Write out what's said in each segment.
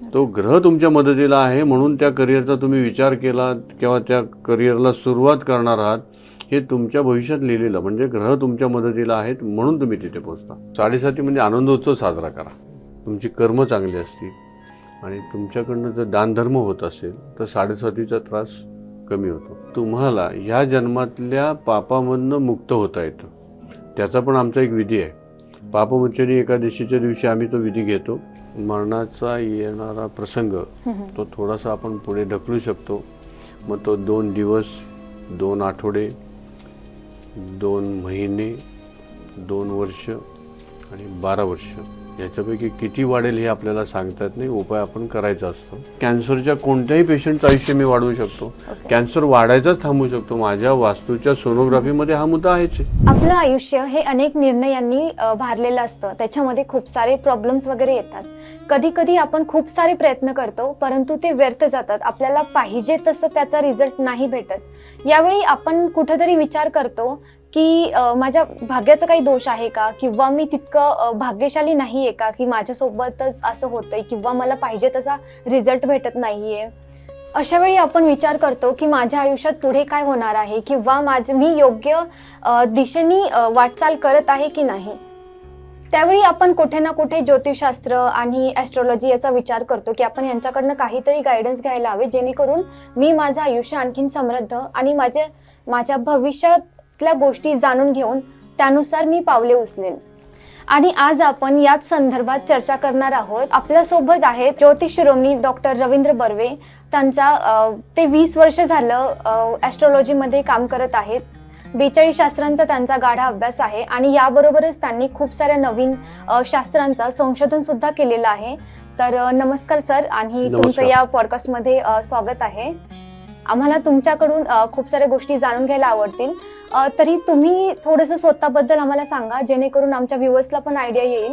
तो ग्रह तुमच्या मदतीला आहे म्हणून त्या करिअरचा तुम्ही विचार केला किंवा त्या करिअरला सुरुवात करणार आहात, हे तुमच्या भविष्यात लिहिलेलं, म्हणजे ग्रह तुमच्या मदतीला आहेत म्हणून तुम्ही तिथे पोहोचता. 7.5 म्हणजे आनंदोत्सव साजरा करा. तुमची कर्म चांगली असतील आणि तुमच्याकडनं जर दानधर्म होत असेल तर 7.5चा त्रास कमी होतो. तुम्हाला ह्या जन्मातल्या पापामधनं मुक्त होता येतं. त्याचा पण आमचा एक विधी आहे. पापमोचनी एकादशीच्या दिवशी आम्ही तो विधी घेतो. मरणाचा येणारा प्रसंग तो थोडासा आपण पुढे ढकलू शकतो. मग तो 2 दिवस, 2 आठवडे, 2 महिने, 2 वर्ष आणि 12 वर्ष, याच्यापैकी किती वाढेल हे आपल्याला सांगता येत नाही. उपाय आपण करायचा असतो. कॅन्सरच्या कोणत्याही पेशंटचं आयुष्य मी वाढवू शकतो. कॅन्सर वाढायचाच थांबवू शकतो. माझ्या वास्तूच्या सोनोग्राफीमध्ये हा मुद्दा आहेच. आपलं आयुष्य हे अनेक निर्णयांनी भारलेलं असतं. त्याच्यामध्ये खूप सारे प्रॉब्लेम्स वगैरे येतात. कधी कधी आपण खूप सारे प्रयत्न करतो परंतु ते व्यर्थ जातात. आपल्याला पाहिजे तसं त्याचा रिझल्ट नाही भेटत. यावेळी आपण कुठेतरी विचार करतो की माझ्या भाग्याचा काही दोष आहे का, किंवा मी तितकं भाग्यशाली नाही आहे का की माझ्यासोबतच असं होतंय, किंवा मला पाहिजे तसा रिझल्ट भेटत नाहीये. अशा वेळी आपण विचार करतो की माझ्या आयुष्यात पुढे काय होणार आहे, किंवा मी योग्य दिशेने वाटचाल करत आहे की नाही. त्यावेळी आपण कुठे ना कुठे ज्योतिषशास्त्र आणि ॲस्ट्रॉलॉजी याचा विचार करतो की आपण यांच्याकडनं काहीतरी गायडन्स घ्यायला हवे, जेणेकरून मी माझं आयुष्य आणखीन समृद्ध आणि माझ्या भविष्यातल्या गोष्टी जाणून घेऊन त्यानुसार मी पावले उचलेन. आणि आज आपण याच संदर्भात चर्चा करणार आहोत. आपल्यासोबत आहेत ज्योतिषशिरोमणी डॉक्टर रवींद्र बर्वे. ते 20 वर्ष झालं ॲस्ट्रॉलॉजीमध्ये काम करत आहेत. 42 शास्त्रांचा त्यांचा गाढा अभ्यास आहे आणि याबरोबरच त्यांनी खूप साऱ्या नवीन शास्त्रांचा संशोधन सुद्धा केलेलं आहे. तर नमस्कार सर, आणि तुमचं या पॉडकास्टमध्ये स्वागत आहे. आम्हाला तुमच्याकडून खूप साऱ्या गोष्टी जाणून घ्यायला आवडतील. तरी तुम्ही थोडंसं स्वतःबद्दल आम्हाला सांगा, जेणेकरून आमच्या व्ह्युअर्सला पण आयडिया येईल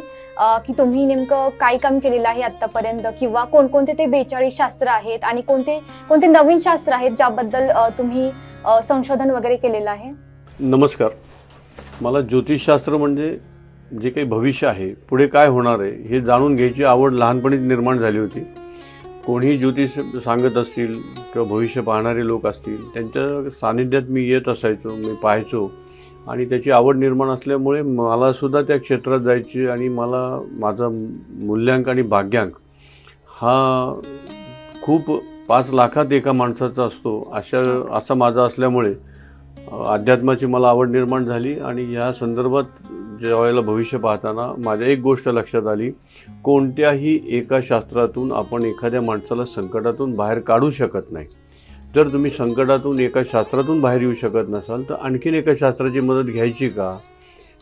की तुम्ही नेमकं काय काम केलेलं आहे आत्तापर्यंत, किंवा कोणकोणते ते 42 शास्त्र आहेत आणि कोणते नवीन शास्त्र आहेत ज्याबद्दल तुम्ही संशोधन वगैरे केलेलं आहे. नमस्कार. मला ज्योतिषशास्त्र म्हणजे जे काही भविष्य आहे, पुढे काय होणार आहे हे जाणून घ्यायची आवड लहानपणीच निर्माण झाली होती. कोणीही ज्योतिष सांगत असतील किंवा भविष्य पाहणारे लोक असतील, त्यांच्या सानिध्यात मी येत असायचो, मी पाहायचो आणि त्याची आवड निर्माण असल्यामुळे मलासुद्धा त्या क्षेत्रात जायची आणि मला माझा मूल्यांक आणि भाग्यांक हा खूप 5 लाखात एका माणसाचा असतो असा माझा असल्यामुळे अध्यात्माची मला आवड निर्माण झाली. आणि या संदर्भात ज्या वेळेला भविष्य पाहताना माझ्या एक गोष्ट लक्षात आली, कोणत्याही एका शास्त्रातून आपण एखाद्या माणसाला संकटातून बाहेर काढू शकत नाही. जर तुम्ही संकटातून एका शास्त्रातून बाहेर येऊ शकत नसाल तर आणखीन एका शास्त्राची मदत घ्यायची का?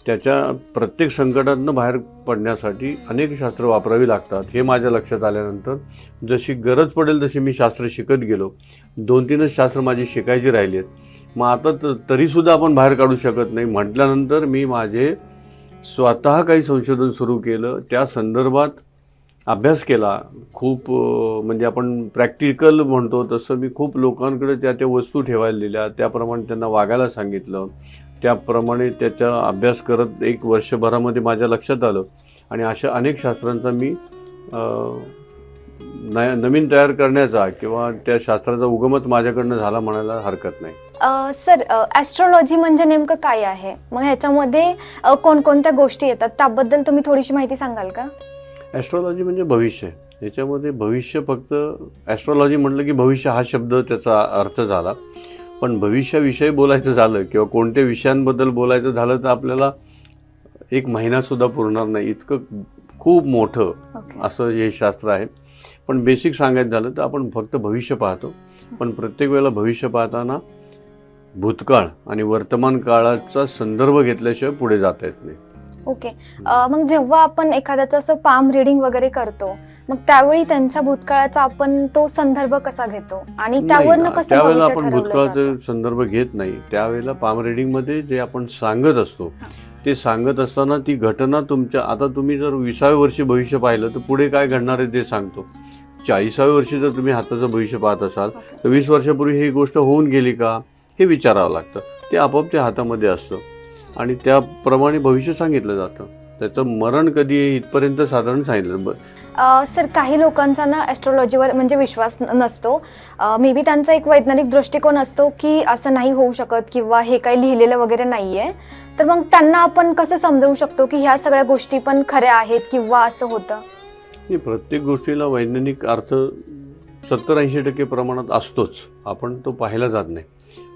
त्याच्या प्रत्येक संकटातनं बाहेर पडण्यासाठी अनेक शास्त्र वापरावी लागतात. हे माझ्या लक्षात आल्यानंतर जशी गरज पडेल तशी मी शास्त्र शिकत गेलो. 2-3च शास्त्र माझी शिकायची राहिली आहेत. मग आता तरीसुद्धा आपण बाहेर काढू शकत नाही म्हटल्यानंतर मी माझे स्वतः काही संशोधन सुरू केलं. त्या संदर्भात अभ्यास केला. खूप म्हणजे आपण प्रॅक्टिकल म्हणतो तसं मी खूप लोकांकडे त्या वस्तू ठेवायला दिल्या, त्याप्रमाणे त्यांना वागायला सांगितलं. त्याप्रमाणे त्याचा अभ्यास करत 1 वर्षभरामध्ये माझ्या लक्षात आलं आणि अशा अनेक शास्त्रांचा मी नवीन तयार करण्याचा किंवा त्या शास्त्राचा उगमच माझ्याकडनं झाला म्हणायला हरकत नाही. सर, ॲस्ट्रॉलॉजी म्हणजे नेमकं काय आहे? मग ह्याच्यामध्ये कोणकोणत्या गोष्टी येतात त्याबद्दल तुम्ही थोडीशी माहिती सांगाल का? ॲस्ट्रॉलॉजी म्हणजे भविष्य. ह्याच्यामध्ये भविष्य, फक्त ॲस्ट्रॉलॉजी म्हटलं की भविष्य हा शब्द त्याचा अर्थ झाला. पण भविष्याविषयी बोलायचं झालं किंवा कोणत्या विषयांबद्दल बोलायचं झालं तर आपल्याला 1 महिनासुद्धा पुरणार नाही, इतकं खूप मोठं असं हे शास्त्र आहे. पण बेसिक सांगायचं झालं तर आपण फक्त भविष्य पाहतो. पण प्रत्येक वेळेला भविष्य पाहताना भूतकाळ आणि वर्तमान काळाचा संदर्भ घेतल्याशिवाय पुढे जाता येत नाही. ओके. मग जेव्हा आपण एखाद्याचं असं पाम रिडिंग वगैरे करतो, मग त्यावेळी त्यांच्या भूतकाळाचा आपण तो संदर्भ कसा घेतो आणि त्यावरनं कसं त्यावेळेला भविष्य आपण ठरवलं भूतकाळाचा जातं? संदर्भ घेत नाही. त्यावेळेला पाम रिडिंगमध्ये जे आपण सांगत असतो ते सांगत असताना ती घटना तुमच्या, आता तुम्ही जर 20व्या वर्षी भविष्य पाहिलं तर पुढे काय घडणार आहे ते सांगतो. 40व्या वर्षी जर तुम्ही हाताचं भविष्य पाहत असाल तर 20 वर्षापूर्वी ही गोष्ट होऊन गेली का हे विचारावं लागतं. ते आपोआप ते हातामध्ये असतं आणि त्याप्रमाणे भविष्य सांगितलं जातं. त्याचं मरण कधी आहे इथपर्यंत साधारण सांगितलं. सर काही लोकांचा ना ॲस्ट्रॉलॉजीवर म्हणजे विश्वास नसतो. मे बी त्यांचा एक वैज्ञानिक दृष्टिकोन असतो की असं नाही होऊ शकत किंवा हे काही लिहिलेलं वगैरे नाही आहे. तर मग त्यांना आपण कसं समजवू शकतो की ह्या सगळ्या गोष्टी पण खऱ्या आहेत किंवा असं होतं? ही प्रत्येक गोष्टीला वैज्ञानिक अर्थ 70-80% प्रमाणात असतोच, आपण तो पाहायला जात नाही.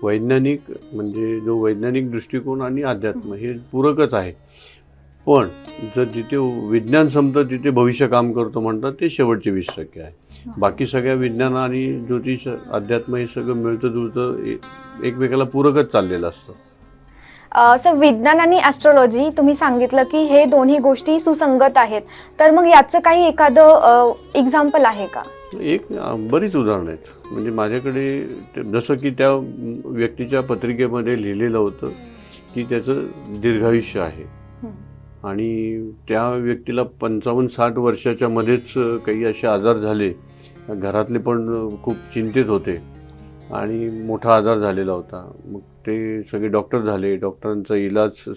वैज्ञानिक म्हणजे जो वैज्ञानिक दृष्टिकोन आणि अध्यात्म हे पूरकच आहे. पण जर जिथे विज्ञान संपतं तिथे भविष्य काम करतो म्हणतात, ते शेवटचे 20% आहे. बाकी सगळ्या विज्ञान आणि ज्योतिष अध्यात्म हे सगळं मिळतं जुळतं एकमेकाला पूरकच चाललेलं असतं. सर विज्ञान आणि ॲस्ट्रॉलॉजी तुम्ही सांगितलं की हे दोन्ही गोष्टी सुसंगत आहेत. तर मग याचं काही एखादं एक्झाम्पल आहे का? बरीच उदाहरणं आहेत. म्हणजे माझ्याकडे जसं की त्या व्यक्तीच्या पत्रिकेमध्ये लिहिलेलं होतं की त्याचं दीर्घायुष्य आहे आणि त्या व्यक्तीला 55-60 वर्षाच्या मध्येच काही असे आजार झाले. घरातले पण खूप चिंतित होते आणि मोठा आजार झालेला होता. मग ते सगळे डॉक्टर झाले, डॉक्टरांचा इलाज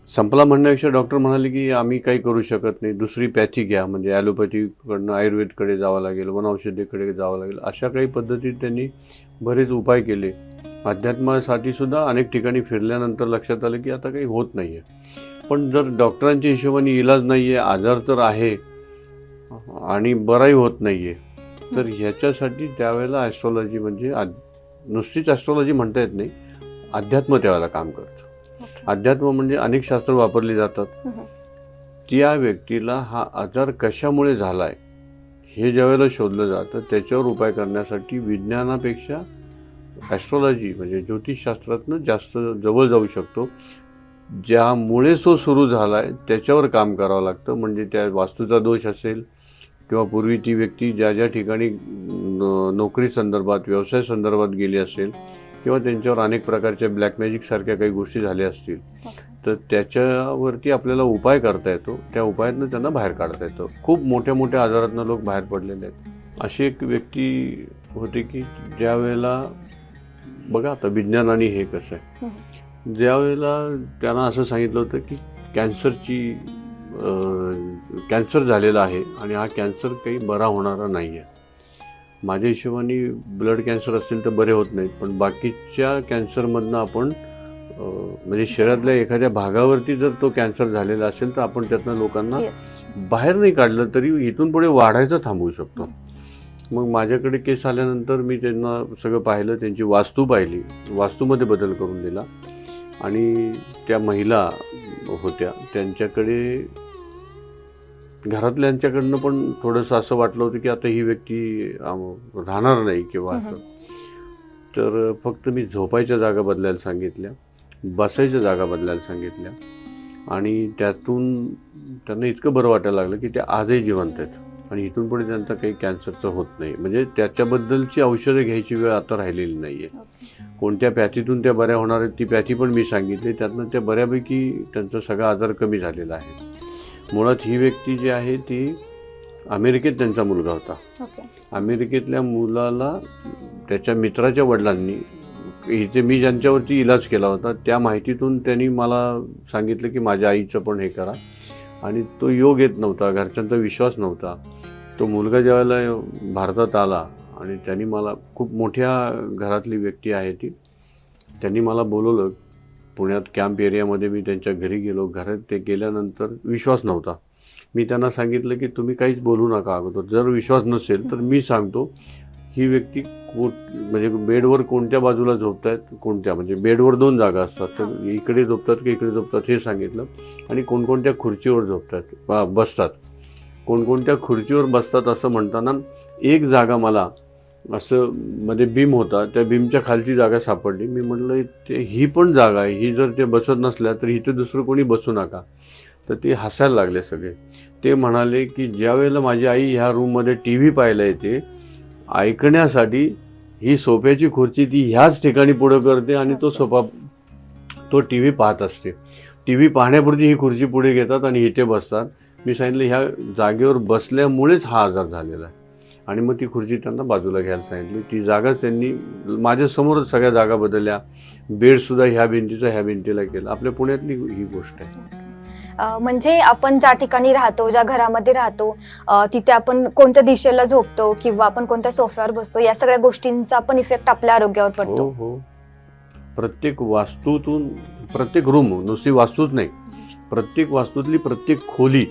संपला म्हणण्यापेक्षा डॉक्टर म्हणाले की आम्ही काही करू शकत नाही, दुसरी पॅथी घ्या, म्हणजे ॲलोपॅथीकडनं आयुर्वेदकडे जावं लागेल, वनौषधीकडे जावं लागेल. अशा काही पद्धतीत त्यांनी बरेच उपाय केले. अध्यात्मासाठी सुद्धा अनेक ठिकाणी फिरल्यानंतर लक्षात आलं की आता काही होत नाही आहे. पण जर डॉक्टरांच्या हिशोबाने इलाज नाही आहे, आजार तर आहे आणि बराही होत नाही आहे, तर ह्याच्यासाठी त्यावेळेला ॲस्ट्रॉलॉजी म्हणजे नुसतीच ॲस्ट्रॉलॉजी म्हणता येत नाही, अध्यात्म त्यावेळेला काम करतं. अध्यात्म म्हणजे अनेक शास्त्र वापरली जातात. त्या व्यक्तीला हा आजार कशामुळे झाला आहे हे ज्यावेळेला शोधलं जातं, त्याच्यावर उपाय करण्यासाठी विज्ञानापेक्षा ॲस्ट्रॉलॉजी म्हणजे ज्योतिषशास्त्रातनं जास्त जवळ जाऊ शकतो. ज्यामुळे तो सुरू झाला आहे त्याच्यावर काम करावं लागतं. म्हणजे त्या वास्तूचा दोष असेल किंवा पूर्वी ती व्यक्ती ज्या ज्या ठिकाणी नोकरी संदर्भात, व्यवसाय संदर्भात गेली असेल किंवा त्यांच्यावर अनेक प्रकारच्या ब्लॅक मॅजिकसारख्या काही गोष्टी झाल्या असतील, तर त्याच्यावरती आपल्याला उपाय करता येतो. त्या उपायातनं त्यांना बाहेर काढता येतं. खूप मोठ्या मोठ्या आजारातनं लोक बाहेर पडलेले आहेत. अशी एक व्यक्ती होती की ज्या वेळेला बघा आता विज्ञान आणि हे कसं आहे, ज्यावेळेला त्यांना असं सांगितलं होतं की कॅन्सर झालेला आहे आणि हा कॅन्सर काही बरा होणारा नाही आहे. माझ्या हिशोबाने ब्लड कॅन्सर असेल तर बरे होत नाहीत, पण बाकीच्या कॅन्सरमधनं आपण म्हणजे शरीरातल्या एखाद्या भागावरती जर तो कॅन्सर झालेला असेल तर आपण त्यातनं लोकांना बाहेर नाही काढलं तरी इथून पुढे वाढायचं थांबवू शकतो. मग माझ्याकडे केस आल्यानंतर मी त्यांना सगळं पाहिलं, त्यांची वास्तू पाहिली, वास्तूमध्ये बदल करून दिला आणि त्या महिला होत्या त्यांच्याकडे घरातल्यांच्याकडनं पण थोडंसं असं वाटलं होतं की आता ही व्यक्ती राहणार नाही किंवा असं. तर फक्त मी झोपायच्या जागा बदलायला सांगितल्या, बसायच्या जागा बदलायला सांगितल्या आणि त्यातून त्यांना इतकं बरं वाटायला लागलं की ते आजही जिवंत आहेत आणि इथून पुढे त्यांचा काही कॅन्सरचं होत नाही. म्हणजे त्याच्याबद्दलची औषधं घ्यायची वेळ आता राहिलेली नाही आहे. कोणत्या पॅथीतून त्या बऱ्या होणार आहेत ती पॅथी पण मी सांगितली, त्यातनं त्या बऱ्यापैकी त्यांचा सगळा आजार कमी झालेला आहे. मुळात ही व्यक्ती जी आहे ती अमेरिकेत त्यांचा मुलगा होता. अमेरिकेतल्या मुलाला त्याच्या मित्राच्या वडिलांनी इथे मी ज्यांच्यावरती इलाज केला होता त्या माहितीतून त्यांनी मला सांगितलं की माझ्या आईचं पण हे करा आणि तो योग येत नव्हता, घरच्यांचा विश्वास नव्हता. तो मुलगा ज्यावेळेला भारतात आला आणि त्यांनी मला खूप मोठ्या घरातली व्यक्ती आहे ती, त्यांनी मला बोलवलं पुण्यात कॅम्प एरियामध्ये. मी त्यांच्या घरी गेलो. घरात ते गेल्यानंतर विश्वास नव्हता. मी त्यांना सांगितलं की तुम्ही काहीच बोलू नका अगोदर, जर विश्वास नसेल तर मी सांगतो ही व्यक्ती म्हणजे बेडवर कोणत्या बाजूला झोपतायत, कोणत्या म्हणजे बेडवर 2 जागा असतात, तर इकडे झोपतात की इकडे झोपतात हे सांगितलं आणि कोणकोणत्या खुर्चीवर झोपतात बसतात, कोणकोणत्या खुर्चीवर बसतात असं म्हणताना एक जागा मला असं मध्ये बीम होता, त्या बीमच्या खालची जागा सापडली. मी म्हटलं ही पण जागा आहे, ही जर ते बसत नसल्या तर इथे दुसरं कोणी बसू नका. तर ते हसायला लागले सगळे. ते म्हणाले की ज्या वेळेला माझी आई ह्या रूममध्ये टी व्ही पाहायला येते ऐकण्यासाठी, ही सोफ्याची खुर्ची ती ह्याच ठिकाणी पुढं करते आणि तो टी व्ही पाहत असते. टी व्ही पाहण्यापुरती ही खुर्ची पुढे घेतात आणि इथे बसतात. मी सांगितलं ह्या जागेवर बसल्यामुळेच हा आजार झालेला आहे आणि मग ती खुर्ची त्यांना बाजूला घ्यायला सांगितली. ती जागा त्यांनी माझ्यासमोरच सगळ्या जागा बदलल्या. बेडसुद्धा ह्या भिंतीचा ह्या भिंतीला केला. आपल्या पुण्यातली ही गोष्ट आहे. म्हणजे आपण ज्या ठिकाणी राहतो, ज्या घरामध्ये राहतो, तिथे आपण कोणत्या दिशेला झोपतो किंवा आपण कोणत्या सोफ्यावर बसतो, या सगळ्या गोष्टींचा पण इफेक्ट आपल्या आरोग्यावर पडतो. हो. प्रत्येक वास्तूतून, प्रत्येक रूम, नुसती वास्तूच नाही, प्रत्येक वास्तूतली प्रत्येक खोली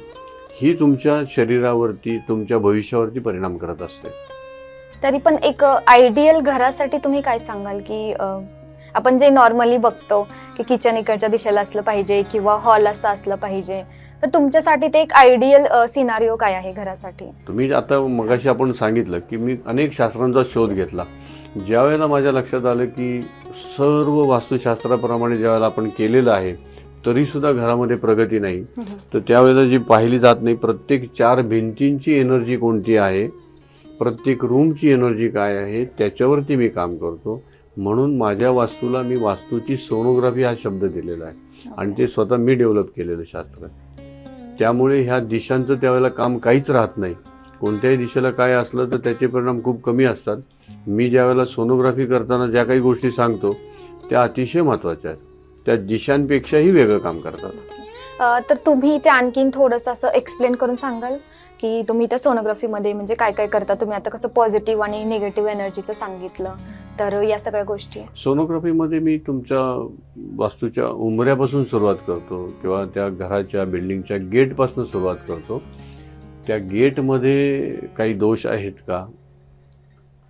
ही तुमच्या शरीरावरती, तुमच्या भविष्यावरती परिणाम करत असते. तरी पण एक आयडियल घरासाठी तुम्ही काय सांगाल, की आपण जे नॉर्मली बघतो की किचन इकडच्या दिशेला असलं पाहिजे किंवा हॉल असं असलं पाहिजे, तर तुमच्यासाठी ते एक आयडियल सिनारिओ काय आहे घरासाठी? तुम्ही आता मगाशी आपण सांगितलं की मी अनेक शास्त्रांचा शोध घेतला. ज्या वेळेला माझ्या लक्षात आलं की सर्व वास्तुशास्त्राप्रमाणे ज्यावेळेला आपण केलेलं आहे तरीसुद्धा घरामध्ये प्रगती नाही, तर त्यावेळेला जी पाहिली जात नाही प्रत्येक 4 भिंतींची एनर्जी कोणती आहे, प्रत्येक रूमची एनर्जी काय आहे, त्याच्यावरती मी काम करतो. म्हणून माझ्या वास्तूला मी वास्तूची सोनोग्राफी हा शब्द दिलेला आहे आणि ते स्वतः मी डेव्हलप केलेलं शास्त्र आहे. त्यामुळे ह्या दिशांचं त्यावेळेला काम काहीच राहत नाही. कोणत्याही दिशेला काय असलं तर त्याचे परिणाम खूप कमी असतात. मी ज्यावेळेला सोनोग्राफी करताना ज्या काही गोष्टी सांगतो त्या अतिशय महत्त्वाच्या आहेत, त्या दिशांपेक्षाही वेगळं काम करतात. तर तुम्ही ते आणखीन थोडंसं असं एक्सप्लेन करून सांगाल की तुम्ही त्या सोनोग्राफीमध्ये म्हणजे काय काय करता? तुम्ही आता कसं पॉझिटिव्ह आणि निगेटिव्ह एनर्जीचं सांगितलं, तर या सगळ्या गोष्टी सोनोग्राफीमध्ये मी तुमच्या वास्तूच्या उंबऱ्यापासून सुरुवात करतो किंवा त्या घराच्या बिल्डिंगच्या गेटपासून सुरुवात करतो. त्या गेटमध्ये काही दोष आहेत का,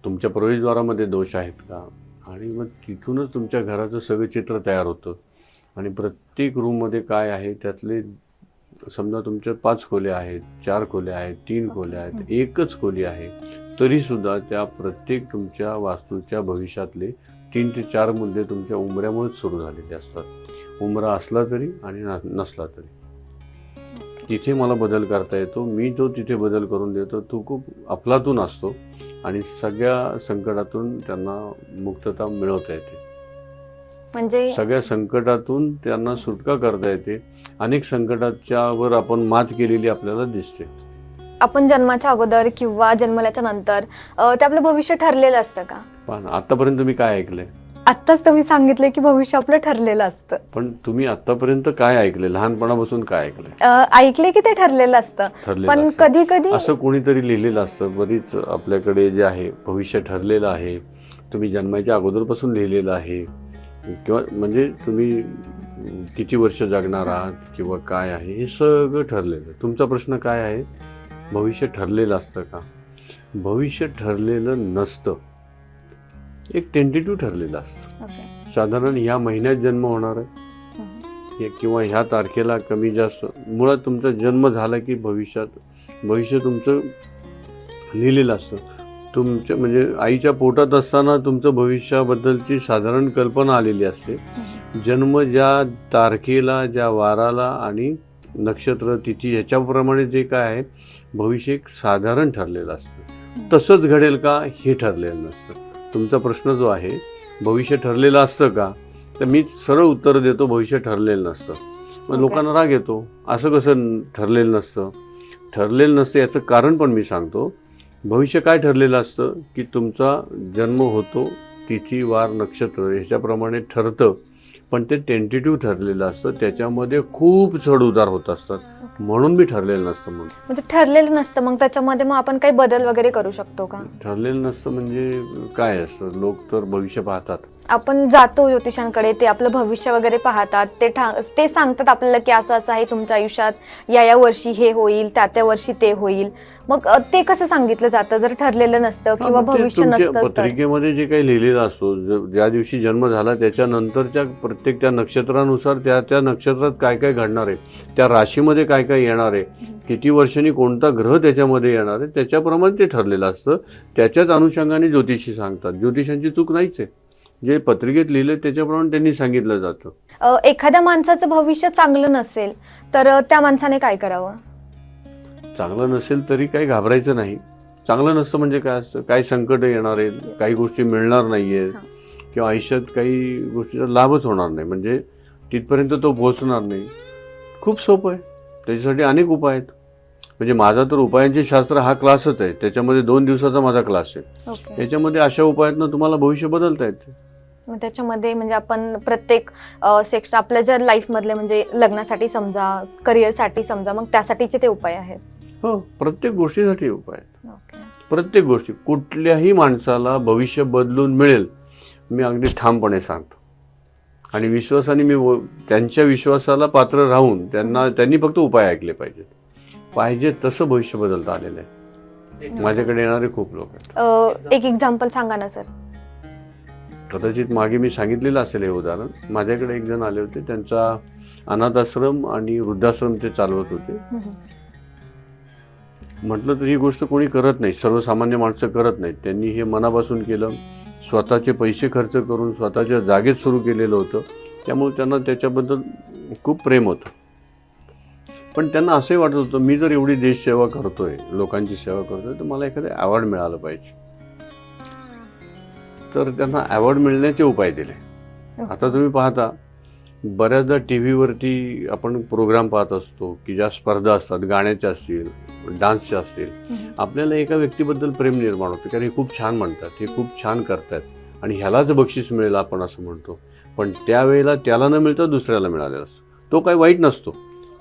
तुमच्या प्रवेशद्वारामध्ये दोष आहेत का, आणि मग तिथूनच तुमच्या घराचं सगळं चित्र तयार होतं. आणि प्रत्येक रूममध्ये काय आहे, त्यातले समजा तुमच्या 5 खोल्या आहेत, 4 खोल्या आहेत, 3 खोल्या आहेत, एकच खोली आहे, तरीसुद्धा त्या प्रत्येक तुमच्या वास्तूच्या भविष्यातले 3 ते 4 मुद्दे तुमच्या उंबऱ्यामुळेच सुरू झालेले असतात. उंबरा असला तरी आणि नसला तरी तिथे मला बदल करता येतो. मी जो तिथे बदल करून देतो तो खूप अफलातून असतो आणि सगळ्या संकटातून त्यांना मुक्तता मिळवता येते. म्हणजे सगळ्या संकटातून त्यांना सुटका करता येते. अनेक संकटाच्यावर आपण मात केलेली आपल्याला दिसते. आपण जन्माच्या अगोदर किंवा जन्मल्याच्या नंतर ते आपलं भविष्य ठरलेलं असतं का? पण आतापर्यंत तुम्ही काय ऐकलंय? आत्ताच तुम्ही सांगितलं की भविष्य आपलं ठरलेलं असतं. पण तुम्ही आतापर्यंत काय ऐकलंय? लहानपणापासून काय ऐकलंय? ऐकले की ते ठरलेलं असतं, पण कधी कधी असं कोणीतरी लिहिलेलं असतं. बरीच आपल्याकडे जे आहे भविष्य ठरलेलं आहे, तुम्ही जन्माच्या अगोदरपासून लिहिलेलं आहे, किंवा म्हणजे तुम्ही किती वर्ष जगणार आहात किंवा काय आहे हे सगळं ठरलेलं. तुमचा प्रश्न काय आहे, भविष्य ठरलेलं असतं का? भविष्य ठरलेलं नसतं, एक टेंटेटिव्ह ठरलेलं असतं. साधारण ह्या महिन्यात जन्म होणार आहे किंवा ह्या तारखेला कमी जास्त, मुळात तुमचा जन्म झाला की भविष्य तुमचं लिहिलेलं असतं. तुमच्या म्हणजे आईच्या पोटात असताना तुमचं भविष्याबद्दलची साधारण कल्पना आलेली असते. जन्म ज्या तारखेला, ज्या वाराला आणि नक्षत्र तिथी ह्याच्याप्रमाणे जे काय आहे भविष्य एक साधारण ठरलेलं असतं. तसंच घडेल का हे ठरलेलं नसतं. तुमचा प्रश्न जो आहे भविष्य ठरलेलं असतं का, तर मी सरळ उत्तर देतो भविष्य ठरलेलं नसतं. मग लोकांना राग येतो, असं कसं ठरलेलं नसतं? ठरलेलं नसतं याचं कारण पण मी सांगतो. भविष्य काय ठरलेलं असतं की तुमचा जन्म होतो, तिथी वार नक्षत्र ह्याच्याप्रमाणे ठरतं, पण ते टेंटेटिव्ह ठरलेलं असतं. त्याच्यामध्ये खूप चढ उतार होत असतात, म्हणून मी ठरलेलं नसतं. म्हणजे ठरलेलं नसतं, मग त्याच्यामध्ये मग आपण काही बदल वगैरे करू शकतो का? ठरलेलं नसतं म्हणजे काय असतं, लोक तर भविष्य पाहतात. आपण जातो ज्योतिषांकडे, ते आपलं भविष्य वगैरे पाहतात, ते सांगतात आपल्याला की असं असं आहे तुमच्या आयुष्यात, या वर्षी हे होईल, त्या वर्षी ते होईल. मग ते कसं सांगितलं जातं जर ठरलेलं नसतं किंवा भविष्य नसतं? पत्रिकेमध्ये जे काही लिहिलेलं असतो, ज्या दिवशी जन्म झाला त्याच्यानंतरच्या प्रत्येक त्या नक्षत्रानुसार त्या नक्षत्रात काय काय घडणार आहे, त्या राशीमध्ये काय काय येणार आहे, किती वर्षांनी कोणता ग्रह त्याच्यामध्ये येणार आहे, त्याच्याप्रमाणे ते ठरलेलं असतं. त्याच्याच अनुषंगाने ज्योतिषी सांगतात. ज्योतिषांची चूक नाहीच आहे, जे पत्रिकेत लिहिलं त्याच्याप्रमाणे त्यांनी सांगितलं जातं. एखाद्या माणसाचं भविष्य चांगलं नसेल तर त्या माणसाने काय करावं? चांगलं नसेल तरी काही घाबरायचं नाही. चांगलं नसतं म्हणजे काय असतं, काही संकट येणार आहेत, काही गोष्टी मिळणार नाही आहेत किंवा आयुष्यात काही गोष्टीचा लाभच होणार नाही, म्हणजे तिथपर्यंत तो पोहोचणार नाही. खूप सोपं आहे, त्याच्यासाठी अनेक उपाय आहेत. म्हणजे माझा तर उपायांचे शास्त्र हा क्लासच आहे, त्याच्यामध्ये 2 दिवसाचा माझा क्लास आहे. त्याच्यामध्ये अशा उपायातनं तुम्हाला भविष्य बदलता येते. मग त्याच्यामध्ये म्हणजे आपण प्रत्येक सेक्शन आपल्या ज्या लाईफमधले म्हणजे लग्नासाठी समजा, करिअरसाठी समजा, मग त्यासाठीचे ते उपाय आहेत. हो, प्रत्येक गोष्टीसाठी उपाय आहेत. ओके. प्रत्येक गोष्टी, कुठल्याही माणसाला भविष्य बदलून मिळेल, मी अगदी ठामपणे सांगतो. आणि विश्वासाने मी त्यांच्या विश्वासाला पात्र राहून त्यांनी फक्त उपाय ऐकले पाहिजेत. पाहिजे तसं भविष्य बदलता आलेलं आहे. माझ्याकडे येणारे खूप लोक आहेत. एक एक्झाम्पल सांगा ना सर. कदाचित मागे मी सांगितलेलं असेल हे उदाहरण. माझ्याकडे एक जण आले होते, त्यांचा अनाथ आश्रम आणि वृद्धाश्रम ते चालवत होते. म्हटलं तर ही गोष्ट कोणी करत नाही, सर्वसामान्य माणसं करत नाहीत. त्यांनी हे मनापासून केलं, स्वतःचे पैसे खर्च करून स्वतःच्या जागेत सुरू केलेलं होतं. त्यामुळे त्यांना त्याच्याबद्दल खूप प्रेम होतं. पण त्यांना असंही वाटत होतं, मी जर एवढी देशसेवा करतोय, लोकांची सेवा करतोय, तर मला एखादं अवॉर्ड मिळालं पाहिजे. तर त्यांना अवॉर्ड मिळण्याचे उपाय दिले. आता तुम्ही पाहता, बऱ्याचदा टी व्हीवरती आपण प्रोग्राम पाहत असतो की ज्या स्पर्धा असतात, गाण्याच्या असतील, डान्सच्या असतील. आपल्याला एका व्यक्तीबद्दल प्रेम निर्माण होतं, कारण हे खूप छान म्हणतात, हे खूप छान करतात आणि ह्यालाच बक्षीस मिळेल आपण असं म्हणतो. पण त्यावेळेला त्याला न मिळता दुसऱ्याला मिळालेला असतो. तो काही वाईट नसतो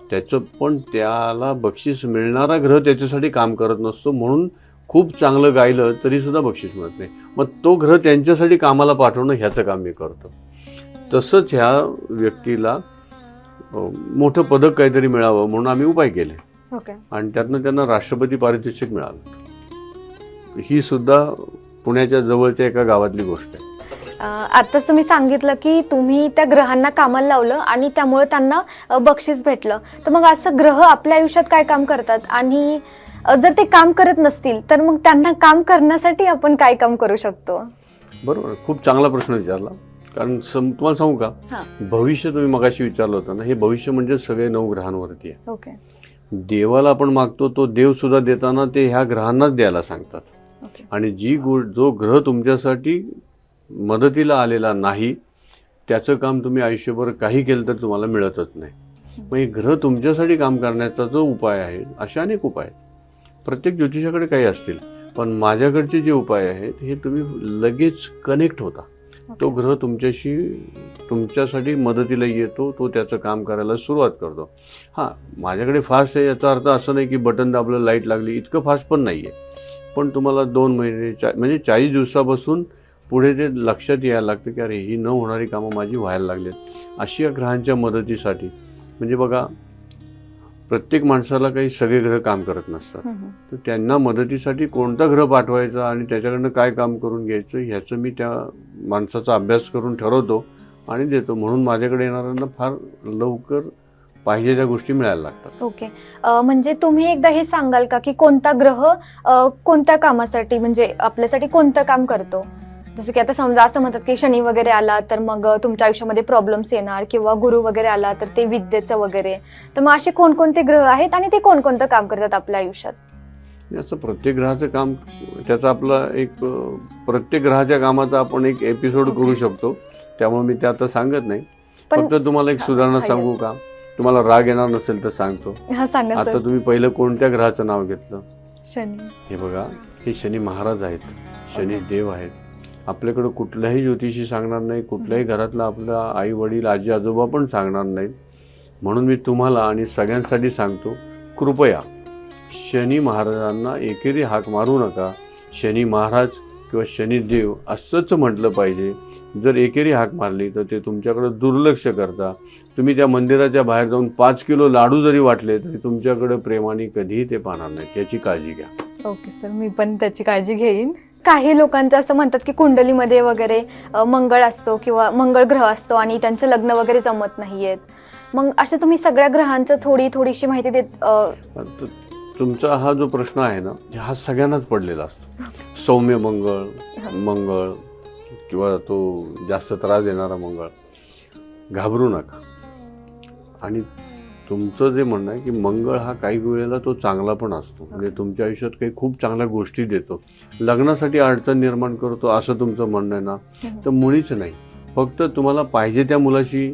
त्याचं, पण त्याला बक्षीस मिळणारा ग्रह त्याच्यासाठी काम करत नसतो. म्हणून खूप चांगलं गायलं तरीसुद्धा बक्षीस मिळत नाही. मग तो ग्रह त्यांच्यासाठी कामाला पाठवणं ह्याचं काम मी करतो. तसंच ह्या व्यक्तीला मोठं पदक काहीतरी मिळावं म्हणून आम्ही उपाय केले. ओके. आणि त्यातनं त्यांना राष्ट्रपती पारितोषिक मिळालं. ही सुद्धा पुण्याच्या जवळच्या एका गावातली गोष्ट आहे. आताच तुम्ही सांगितलं की तुम्ही त्या ग्रहांना कामाला लावलं आणि त्यामुळे त्यांना बक्षीस भेटलं. तर मग असं ग्रह आपल्या आयुष्यात काय काम करतात आणि जर ते काम करत नसतील तर मग त्यांना काम करण्यासाठी आपण काय काम करू शकतो? बरोबर, खूप चांगला प्रश्न विचारला. कारण तुम्हाला सांगू का, भविष्य तुम्ही मगाशी विचारलं होतं ना, हे भविष्य म्हणजे सगळे 9 ग्रहांवरती आहे. ओके. देवाला आपण मागतो तो देव सुद्धा देताना ते ह्या ग्रहांनाच द्यायला सांगतात. आणि जो ग्रह तुमच्यासाठी मदतीला आलेला नाही, त्याचं काम तुम्ही आयुष्यभर काही केलं तर तुम्हाला मिळतच नाही. मग हे ग्रह तुमच्यासाठी काम करण्याचा जो उपाय आहे, असे अनेक उपाय आहेत. प्रत्येक ज्योतिषाकडे काही असतील, पण माझ्याकडचे जे उपाय आहेत हे तुम्ही लगेच कनेक्ट होता. तो ग्रह तुमच्यासाठी मदतीला येतो, तो त्याचं काम करायला सुरुवात करतो. हां, माझ्याकडे फास्ट आहे याचा अर्थ असं नाही की बटन दाबलं लाईट लागली, इतकं फास्ट पण नाही आहे. पण तुम्हाला 2 महिने म्हणजे 40 दिवसापासून पुढे ते लक्षात यायला लागतं की अरे ही न होणारी कामं माझी व्हायला लागली आहेत. अशी या ग्रहांच्या मदतीसाठी, म्हणजे बघा, प्रत्येक माणसाला काही सगळे ग्रह काम करत नसतात. तर त्यांना मदतीसाठी कोणता ग्रह पाठवायचा आणि त्याच्याकडनं काय काम करून घ्यायचं ह्याचं मी त्या माणसाचा अभ्यास करून ठरवतो आणि देतो. म्हणून माझ्याकडे येणाऱ्यांना फार लवकर पाहिजे त्या गोष्टी मिळायला लागतात. ओके. म्हणजे तुम्ही एकदा हे सांगाल का की कोणता ग्रह कोणत्या कामासाठी, म्हणजे आपल्यासाठी कोणतं काम करतो? जसं की आता समजा असं म्हणतात की शनी वगैरे आला तर मग तुमच्या आयुष्यामध्ये प्रॉब्लेम्स येणार, किंवा गुरु वगैरे आला तर ते विद्येचं वगैरे. तर मग असे कोणकोणते ग्रह आहेत आणि ते कोणकोणतं काम करतात आपल्या आयुष्यात? याचं प्रत्येक ग्रहाचं काम, त्याचा आपला एक प्रत्येक ग्रहाच्या कामाचा आपण एक एपिसोड करू शकतो. त्यामुळे मी ते आता सांगत नाही. फक्त तुम्हाला एक सुधारणा सांगू का? तुम्हाला राग येणार नसेल तर सांगतो. आता तुम्ही पहिलं कोणत्या ग्रहाचं नाव घेतलं? शनी. हे बघा, हे शनी महाराज आहेत, शनी देव आहेत. आपल्याकडं कुठल्याही ज्योतिषी सांगणार नाही, कुठल्याही घरातला आपला आई वडील आजी आजोबा पण सांगणार नाहीत. म्हणून मी तुम्हाला आणि सगळ्यांसाठी सांगतो, कृपया शनी महाराजांना एकेरी हाक मारू नका. शनी महाराज किंवा शनिदेव असंच म्हटलं पाहिजे. जर एकेरी हाक मारली तर ते तुमच्याकडं दुर्लक्ष करता. तुम्ही त्या मंदिराच्या बाहेर जाऊन 5 किलो लाडू जरी वाटले तरी तुमच्याकडं प्रेमाने कधीही ते पाहणार नाही. याची काळजी घ्या. ओके सर, मी पण त्याची काळजी घेईन. काही लोकांचं असं म्हणतात की कुंडलीमध्ये वगैरे मंगळ असतो किंवा मंगळ ग्रह असतो आणि त्यांचं लग्न वगैरे जमत नाहीयेत. मग असं तुम्ही सगळ्या ग्रहांचं थोडीशी माहिती देत. तुमचा हा जो प्रश्न आहे ना, हा सगळ्यांनाच पडलेला असतो. सौम्य मंगळ किंवा तो जास्त त्रास देणारा मंगळ. घाबरू नका. आणि तुमचं जे म्हणणं आहे की मंगळ हा काही वेळेला तो चांगला पण असतो, म्हणजे तुमच्या आयुष्यात काही खूप चांगल्या गोष्टी देतो. लग्नासाठी अडचण निर्माण करतो असं तुमचं म्हणणं आहे ना, तर मुळीच नाही. फक्त तुम्हाला पाहिजे त्या मुलाशी,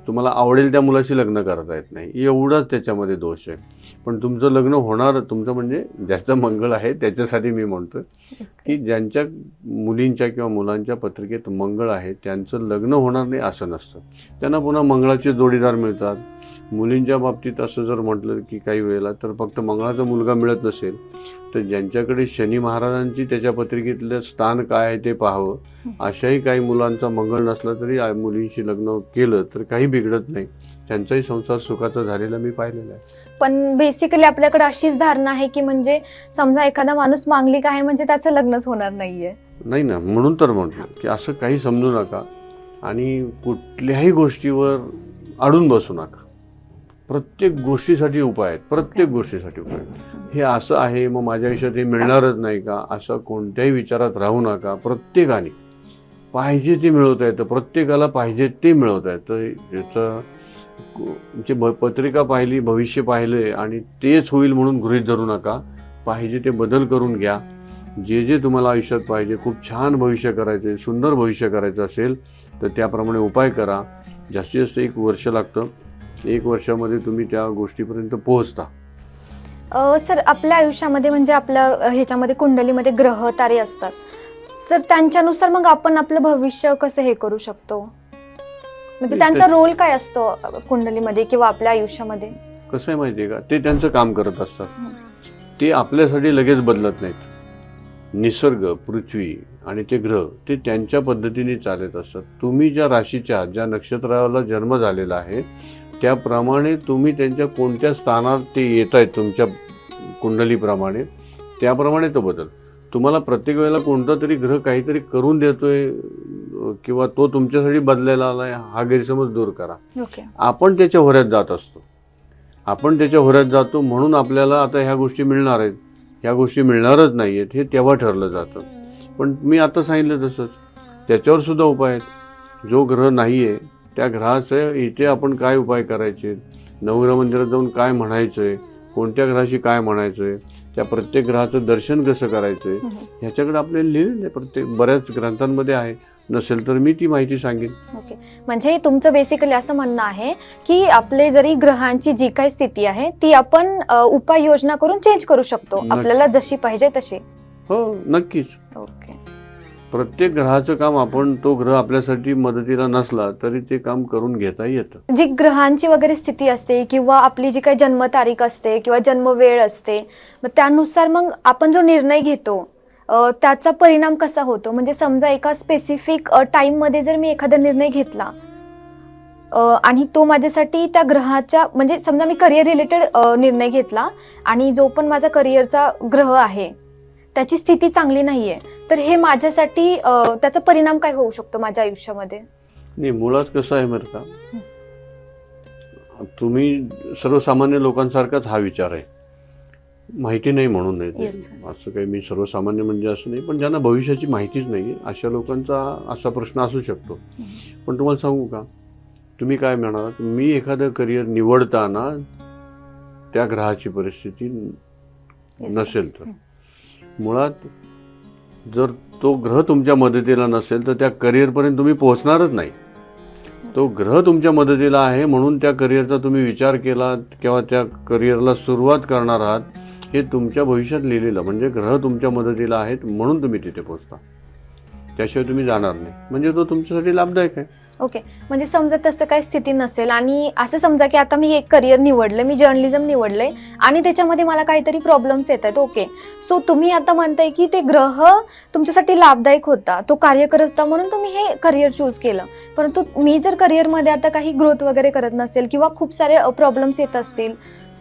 तुम्हाला आवडेल त्या मुलाशी लग्न करता येत नाही, एवढाच त्याच्यामध्ये दोष आहे. पण तुमचं लग्न होणार, तुमचं म्हणजे ज्याचं मंगळ आहे त्याच्यासाठी मी म्हणतो की ज्यांच्या मुलींच्या किंवा मुलांच्या पत्रिकेत मंगळ आहे त्यांचं लग्न होणार नाही असं नसतं. त्यांना पुन्हा मंगळाचे जोडीदार मिळतात. मुलींच्या बाबतीत असं जर म्हटलं की काही वेळेला तर फक्त मंगळाचा मुलगा मिळत नसेल तर ज्यांच्याकडे शनी महाराजांची त्याच्या पत्रिकेतलं स्थान काय आहे ते पाहावं. अशाही काही मुलांचा मंगळ नसला तरी मुलींशी लग्न केलं तर काही बिघडत नाही. त्यांचाही संसार सुखाचा झालेला मी पाहिलेला आहे. पण बेसिकली आपल्याकडे अशीच धारणा आहे की म्हणजे समजा एखादा माणूस मांगलिक आहे म्हणजे त्याचं लग्नच होणार नाहीये. नाही ना, म्हणून तर म्हटलं की असं काही समजू नका आणि कुठल्याही गोष्टीवर अडून बसू नका. प्रत्येक गोष्टीसाठी उपाय आहेत, प्रत्येक गोष्टीसाठी उपाय आहेत. हे असं आहे मग माझ्या आयुष्यात हे मिळणारच नाही का असं कोणत्याही विचारात राहू नका. प्रत्येकाने पाहिजे ते मिळवता येतं, प्रत्येकाला पाहिजे ते मिळवता येतं. याचं जे पत्रिका पाहिली, भविष्य पाहिले आणि तेच होईल म्हणून गृहीत धरू नका. पाहिजे ते बदल करून घ्या. जे जे तुम्हाला आयुष्यात पाहिजे, खूप छान भविष्य करायचं, सुंदर भविष्य करायचं असेल तर त्याप्रमाणे उपाय करा. जास्तीत जास्त 1 वर्ष लागतं. 1 वर्षामध्ये तुम्ही त्या गोष्टीपर्यंत पोहोचता. सर, आपल्या आयुष्यामध्ये म्हणजे आपल्या ह्याच्यामध्ये कुंडलीमध्ये ग्रह तारे असतात, तर त्यांच्यानुसार मग आपण आपलं भविष्य कसं हे करू शकतो? म्हणजे त्यांचा रोल काय असतो कुंडलीमध्ये किंवा आपल्या आयुष्यामध्ये? कसं आहे माहिती आहे का, ते त्यांचं काम करत असतात. ते आपल्यासाठी लगेच बदलत नाहीत. निसर्ग, पृथ्वी आणि ते ग्रह ते त्यांच्या पद्धतीने चालत असतात. तुम्ही ज्या राशीच्या, ज्या नक्षत्राला जन्म झालेला आहे त्याप्रमाणे तुम्ही त्यांच्या कोणत्या स्थानात ते येत आहेत तुमच्या कुंडलीप्रमाणे, त्याप्रमाणे तो बदल. तुम्हाला प्रत्येक वेळेला कोणता तरी ग्रह काहीतरी करून देतोय किंवा तो तुमच्यासाठी बदलायला आलाय हा गैरसमज दूर करा. आपण त्याच्या होऱ्यात जात असतो. आपण त्याच्या होऱ्यात जातो म्हणून आपल्याला आता ह्या गोष्टी मिळणार आहेत, ह्या गोष्टी मिळणारच नाही आहेत हे तेव्हा ठरलं जातं. पण मी आता सांगितलं तसंच त्याच्यावर सुद्धा उपाय आहेत. जो ग्रह नाही आहे त्या ग्रहाचं इथे आपण काय उपाय करायचे, नवग्रह मंदिरात जाऊन काय म्हणायचं आहे, कोणत्या ग्रहाशी काय म्हणायचं आहे, त्या प्रत्येक ग्रहाचं दर्शन कसं करायचं आहे ह्याच्याकडे आपल्याला लिहिलेलं आहे. प्रत्येक बऱ्याच ग्रंथांमध्ये आहे. नसेल तर मी ती माहिती सांगेन. ओके, म्हणजे तुमचं बेसिकली असं म्हणणं आहे की आपले जरी ग्रहांची जी काही स्थिती आहे ती आपण उपाययोजना करून चेंज करू शकतो आपल्याला जशी पाहिजे तशी. हो, नक्कीच. ओके. प्रत्येक ग्रहाचं काम आपण, तो ग्रह आपल्यासाठी मदतीला नसला तरी ते काम करून घेता येतं. जी ग्रहांची वगैरे स्थिती असते किंवा आपली जी काही जन्मतारीख असते किंवा जन्म वेळ असते, मग त्यानुसार मग आपण जो निर्णय घेतो त्याचा परिणाम कसा होतो? म्हणजे समजा एका स्पेसिफिक टाइममध्ये जर मी एखादा निर्णय घेतला आणि तो माझ्यासाठी त्या ग्रहाच्या, म्हणजे समजा मी करिअर रिलेटेड निर्णय घेतला आणि जो पण माझा करिअरचा ग्रह आहे त्याची स्थिती चांगली नाहीये, तर हे माझ्यासाठी त्याचा परिणाम काय होऊ शकतो माझ्या आयुष्यामध्ये? नाही, मुळात कसं आहे बरं का, तुम्ही सर्वसामान्य लोकांसारखाच हा विचार आहे. माहिती नाही म्हणून नाही, असं काही मी सर्वसामान्य म्हणजे असं नाही, पण ज्यांना भविष्याची माहितीच नाही अशा लोकांचा असा प्रश्न असू शकतो. पण तुम्हाला सांगू का, तुम्ही काय म्हणालात, मी एखादं करिअर निवडताना त्या ग्रहाची परिस्थिती नसेल तर मुळात जर तो ग्रह तुमच्या मदतीला नसेल तर त्या करिअरपर्यंत तुम्ही पोहोचणारच नाही. तो ग्रह तुमच्या मदतीला आहे म्हणून त्या करिअरचा तुम्ही विचार केला किंवा त्या करिअरला सुरुवात करणार आहात, हे तुमच्या भविष्यात लिहिलेलं, म्हणजे ग्रह तुमच्या मदतीला आहेत म्हणून तुम्ही तिथे पोहोचता. त्याशिवाय तुम्ही जाणार नाही, म्हणजे तो तुमच्यासाठी लाभदायक आहे. ओके, म्हणजे समजा तसं काही स्थिती नसेल आणि असं समजा की आता मी एक करिअर निवडलं, मी जर्नलिझम निवडलंय आणि त्याच्यामध्ये मला काहीतरी प्रॉब्लेम्स येत आहेत. ओके, सो तुम्ही आता म्हणताय की ते ग्रह तुमच्यासाठी लाभदायक होता, तो कार्य करत होता म्हणून तुम्ही हे करिअर चूज केलं. परंतु मी जर करिअरमध्ये आता काही ग्रोथ वगैरे करत नसेल किंवा खूप सारे प्रॉब्लेम्स येत असतील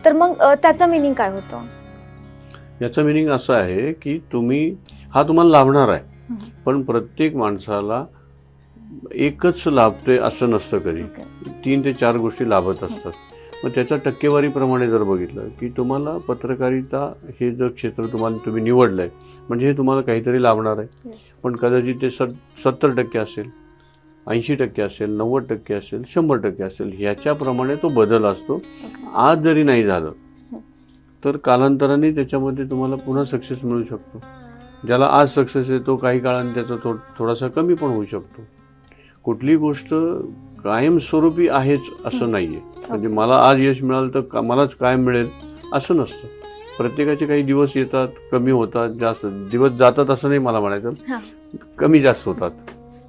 तर मग त्याचा मिनिंग काय होतं? याचं मिनिंग असं आहे की तुम्हाला लाभणार आहे, पण प्रत्येक माणसाला एकच लाभते असं नसतं. कधी 3 ते 4 गोष्टी लाभत असतात. मग त्याच्या टक्केवारीप्रमाणे जर बघितलं की तुम्हाला पत्रकारिता हे जर क्षेत्र तुम्ही निवडलंय म्हणजे हे तुम्हाला काहीतरी लाभणार आहे, पण कदाचित ते 70% असेल, 80% असेल, 90% असेल, 100% असेल, ह्याच्याप्रमाणे तो बदल असतो. आज जरी नाही झालं तर कालांतराने त्याच्यामध्ये तुम्हाला पुन्हा सक्सेस मिळू शकतो. ज्याला आज सक्सेस येतो काही काळाने त्याचा थोडासा कमी पण होऊ शकतो. कुठली गोष्ट कायमस्वरूपी आहेच असं नाहीये. म्हणजे मला आज यश मिळालं तर मलाच कायम मिळेल असं नसतं. प्रत्येकाचे काही दिवस येतात, कमी होतात, जास्त दिवस जातात असं नाही मला म्हणायचं, हा. कमी जास्त होतात.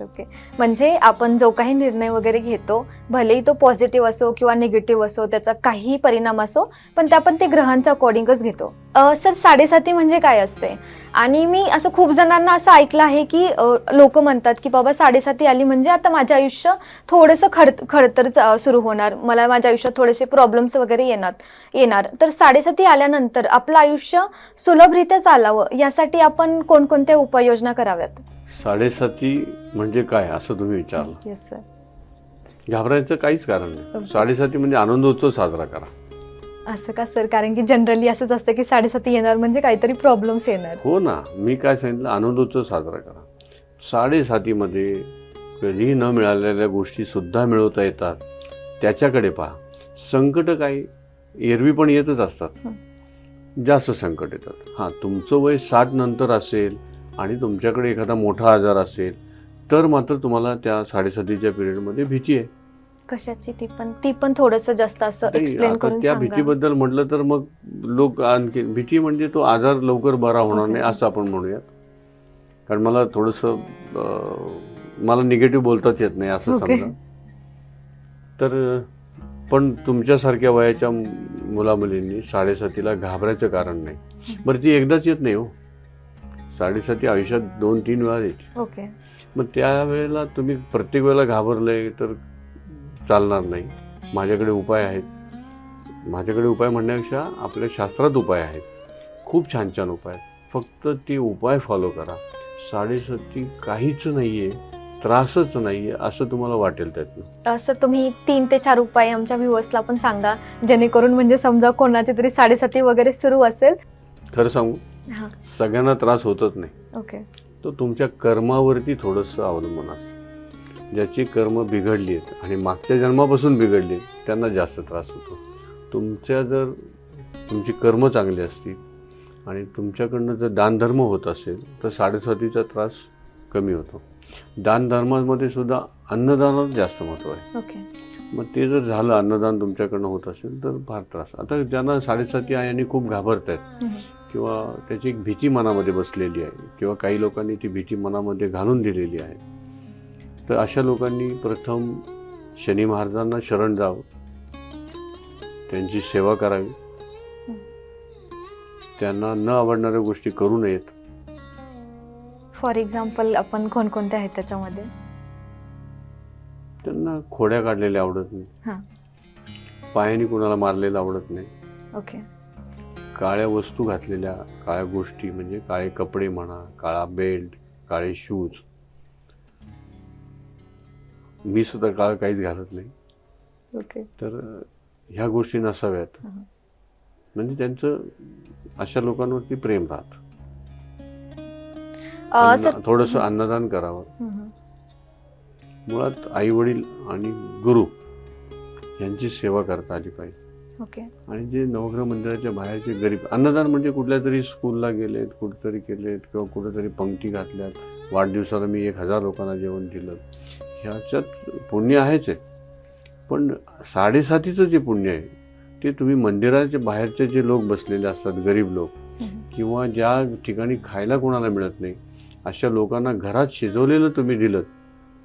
ओके. म्हणजे आपण जो काही निर्णय वगैरे घेतो, भलेही तो पॉझिटिव्ह असो किंवा निगेटिव्ह असो, त्याचा काही परिणाम असो, पण ते आपण ते ग्रहांच्या अकॉर्डिंगच घेतो. सर, 7.5 म्हणजे काय असते? आणि मी असं खूप जणांना असं ऐकलं आहे की लोक म्हणतात की बाबा 7.5 आली म्हणजे आता माझं आयुष्य थोडंसं खडतर सुरू होणार, मला माझ्या आयुष्यात थोडेसे प्रॉब्लेम्स वगैरे येणार. तर 7.5 आल्यानंतर आपलं आयुष्य सुलभरित्या चालावं यासाठी आपण कोणकोणत्या उपाययोजना कराव्यात? 7.5 म्हणजे काय असं तुम्ही विचारलं. Yes sir. घाबरायचं काहीच कारण नाही. Okay. 7.5 म्हणजे आनंदोत्सव साजरा करा. असं का सर? कारण की जनरली असंच असतं की 7.5 येणार म्हणजे काहीतरी प्रॉब्लेम्स येणार. हो ना, मी काय सांगितलं, आनंदोत्सव साजरा करा. 7.5 मध्ये कधी न मिळालेल्या गोष्टी सुद्धा मिळवता येतात, त्याच्याकडे पहा. संकट काय एरवी पण येतच असतात, जास्त संकट येतात. हां, तुमचं वय 60 नंतर असेल आणि तुमच्याकडे एखादा मोठा आजार असेल तर मात्र तुम्हाला त्या 7.5च्या पिरियडमध्ये भीती आहे. कशाची? ती पण थोडंसं जास्त असं नाही, एक्सप्लेन आता करून त्या सांगा. भीतीबद्दल म्हटलं तर मग लोक आणखी, भीती म्हणजे तो आजार लवकर बरा होणार Okay. नाही असं आपण म्हणूयात. कारण मला थोडंसं मला निगेटिव्ह बोलताच येत नाही असं Okay. समजा. तर पण तुमच्यासारख्या वयाच्या मुलामुलींनी 7.5ला घाबरायचं कारण नाही. बरं, ती एकदाच येत नाही हो. 7.5 आयुष्यात 2-3 वेळा येते. ओके. मग त्यावेळेला तुम्ही प्रत्येक वेळेला घाबरले तर चालणार नाही. माझ्याकडे उपाय आहेत. माझ्याकडे उपाय म्हणण्यापेक्षा आपल्या शास्त्रात उपाय आहेत, खूप छान छान उपाय आहेत. फक्त ते उपाय फॉलो करा. 7.5 काहीच नाही आहे, त्रासच नाही आहे असं तुम्हाला वाटेल त्यातनं. असं तुम्ही 3 ते 4 उपाय आमच्या व्ह्युअर्सला पण सांगा, जेणेकरून म्हणजे समजा कोणाची तरी 7.5 वगैरे सुरू असेल. खरं सांगू, हां. सगळ्यांना त्रास होतच नाही. ओके. तो तुमच्या कर्मावरती थोडंसं अवलंबून असतं. ज्याची कर्म बिघडली आहेत आणि मागच्या जन्मापासून बिघडली त्यांना जास्त त्रास होतो. तुमची कर्म चांगली असतील आणि तुमच्याकडनं जर दानधर्म होत असेल तर 7.5चा त्रास कमी होतो. दानधर्मामध्ये सुद्धा अन्नदानात जास्त महत्त्व आहे. ओके. मग ते जर झालं, अन्नदान तुमच्याकडनं होत असेल तर फार त्रास. आता ज्यांना 7.5 आहे आणि खूप घाबरत आहेत किंवा त्याची एक भीती मनामध्ये बसलेली आहे किंवा काही लोकांनी ती भीती मनामध्ये घालून दिलेली आहे, तर अशा लोकांनी प्रथम शनी महाराजांना शरण जावं, त्यांची सेवा करावी, त्यांना न आवडणाऱ्या गोष्टी करू नयेत. फॉर एक्झाम्पल आपण कोणकोणते आहेत त्याच्यामध्ये? त्यांना खोड्या काढलेल्या आवडत नाही, हां. पायाने कुणाला मारलेलं आवडत नाही, ओके. काळ्या वस्तू घातलेल्या, काळ्या गोष्टी म्हणजे काळे कपडे म्हणा, काळा बेल्ट, काळे शूज. मी सुद्धा काळ काहीच घालत नाही. ओके. तर ह्या गोष्टी नसाव्यात. म्हणजे त्यांचं अशा लोकांवरती प्रेम राहतं. थोडंसं अन्नदान करावं. मुळात आई वडील आणि गुरु यांची सेवा करता आली पाहिजे. ओके. आणि जे नवग्रह मंदिराच्या बाहेरचे गरीब, अन्नदान म्हणजे कुठल्या तरी स्कूलला गेलेत, कुठेतरी केलेत किंवा कुठेतरी पंक्ती घातल्यात, वाढदिवसाला मी 1000 लोकांना जेवण दिलं, ह्याच्यात पुण्य आहेच आहे. पण 7.5चं जे पुण्य आहे ते तुम्ही मंदिराच्या बाहेरचे जे लोक बसलेले असतात, गरीब लोक, किंवा ज्या ठिकाणी खायला कोणाला मिळत नाही अशा लोकांना घरात शिजवलेलं तुम्ही दिलं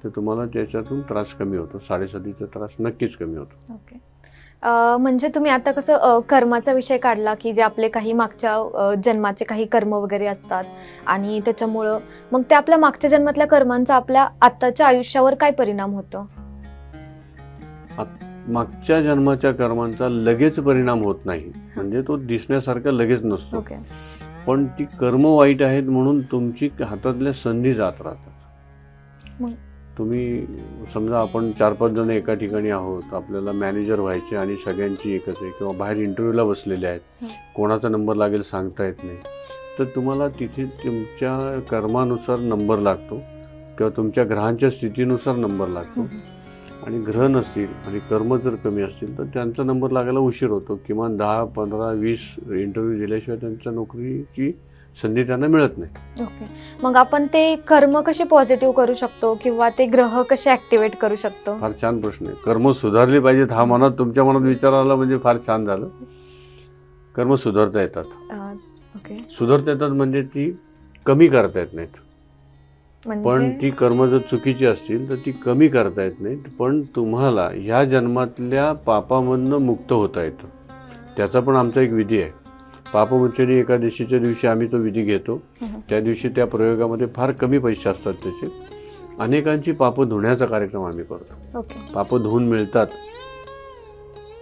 तर तुम्हाला त्याच्यातून त्रास कमी होतो. 7.5चा त्रास नक्कीच कमी होतो. ओके. म्हणजे तुम्ही आता कसं कर्माचा विषय काढला की जे आपले काही मागच्या जन्माचे काही कर्म वगैरे असतात आणि त्याच्यामुळं मग ते आपल्या मागच्या जन्मातल्या कर्मांचा आपल्या आत्ताच्या आयुष्यावर काय परिणाम होतो? मागच्या जन्माच्या कर्मांचा लगेच परिणाम होत नाही, म्हणजे तो दिसण्यासारखा लगेच नसतो. ओके. पण ती कर्म वाईट आहेत म्हणून तुमची हातातल्या संधी जात राहतात. तुम्ही समजा आपण 4-5 जण एका ठिकाणी आहोत, आपल्याला मॅनेजर व्हायचे आणि सगळ्यांची एकच आहे, किंवा बाहेर इंटरव्ह्यूला बसलेले आहेत, कोणाचा नंबर लागेल सांगता येत नाही, तर तुम्हाला तिथे तुमच्या कर्मानुसार नंबर लागतो किंवा तुमच्या ग्रहांच्या स्थितीनुसार नंबर लागतो. आणि ग्रह नसतील आणि कर्म जर कमी असतील तर त्यांचा नंबर लागायला उशीर होतो. किमान 10, 15, 20 इंटरव्ह्यू दिल्याशिवाय त्यांच्या नोकरीची संधी त्यांना मिळत नाही. ओके. मग आपण ते कर्म कसे पॉझिटिव्ह करू शकतो किंवा ते ग्रह कसे ऍक्टिव्हेट करू शकतो? फार छान प्रश्न आहे. कर्म सुधारली पाहिजेत हा तुमच्या मनात विचार आला म्हणजे फार छान झालं. कर्म सुधारता येतात. ओके. सुधारता येतात म्हणजे ती कमी करता येत नाहीत. पण म्हणजे ती कर्म जर चुकीची असतील तर ती कमी करता येत नाहीत, पण तुम्हाला ह्या जन्मातल्या पापामधनं मुक्त होता येतं. त्याचा पण आमचा एक विधी आहे. पापमोचनी एकादशीच्या दिवशी आम्ही तो विधी घेतो. त्या दिवशी त्या प्रयोगामध्ये फार कमी पैसे असतात त्याचे. अनेकांची पापं धुण्याचा कार्यक्रम आम्ही करतो. ओके. पापं धुवून मिळतात,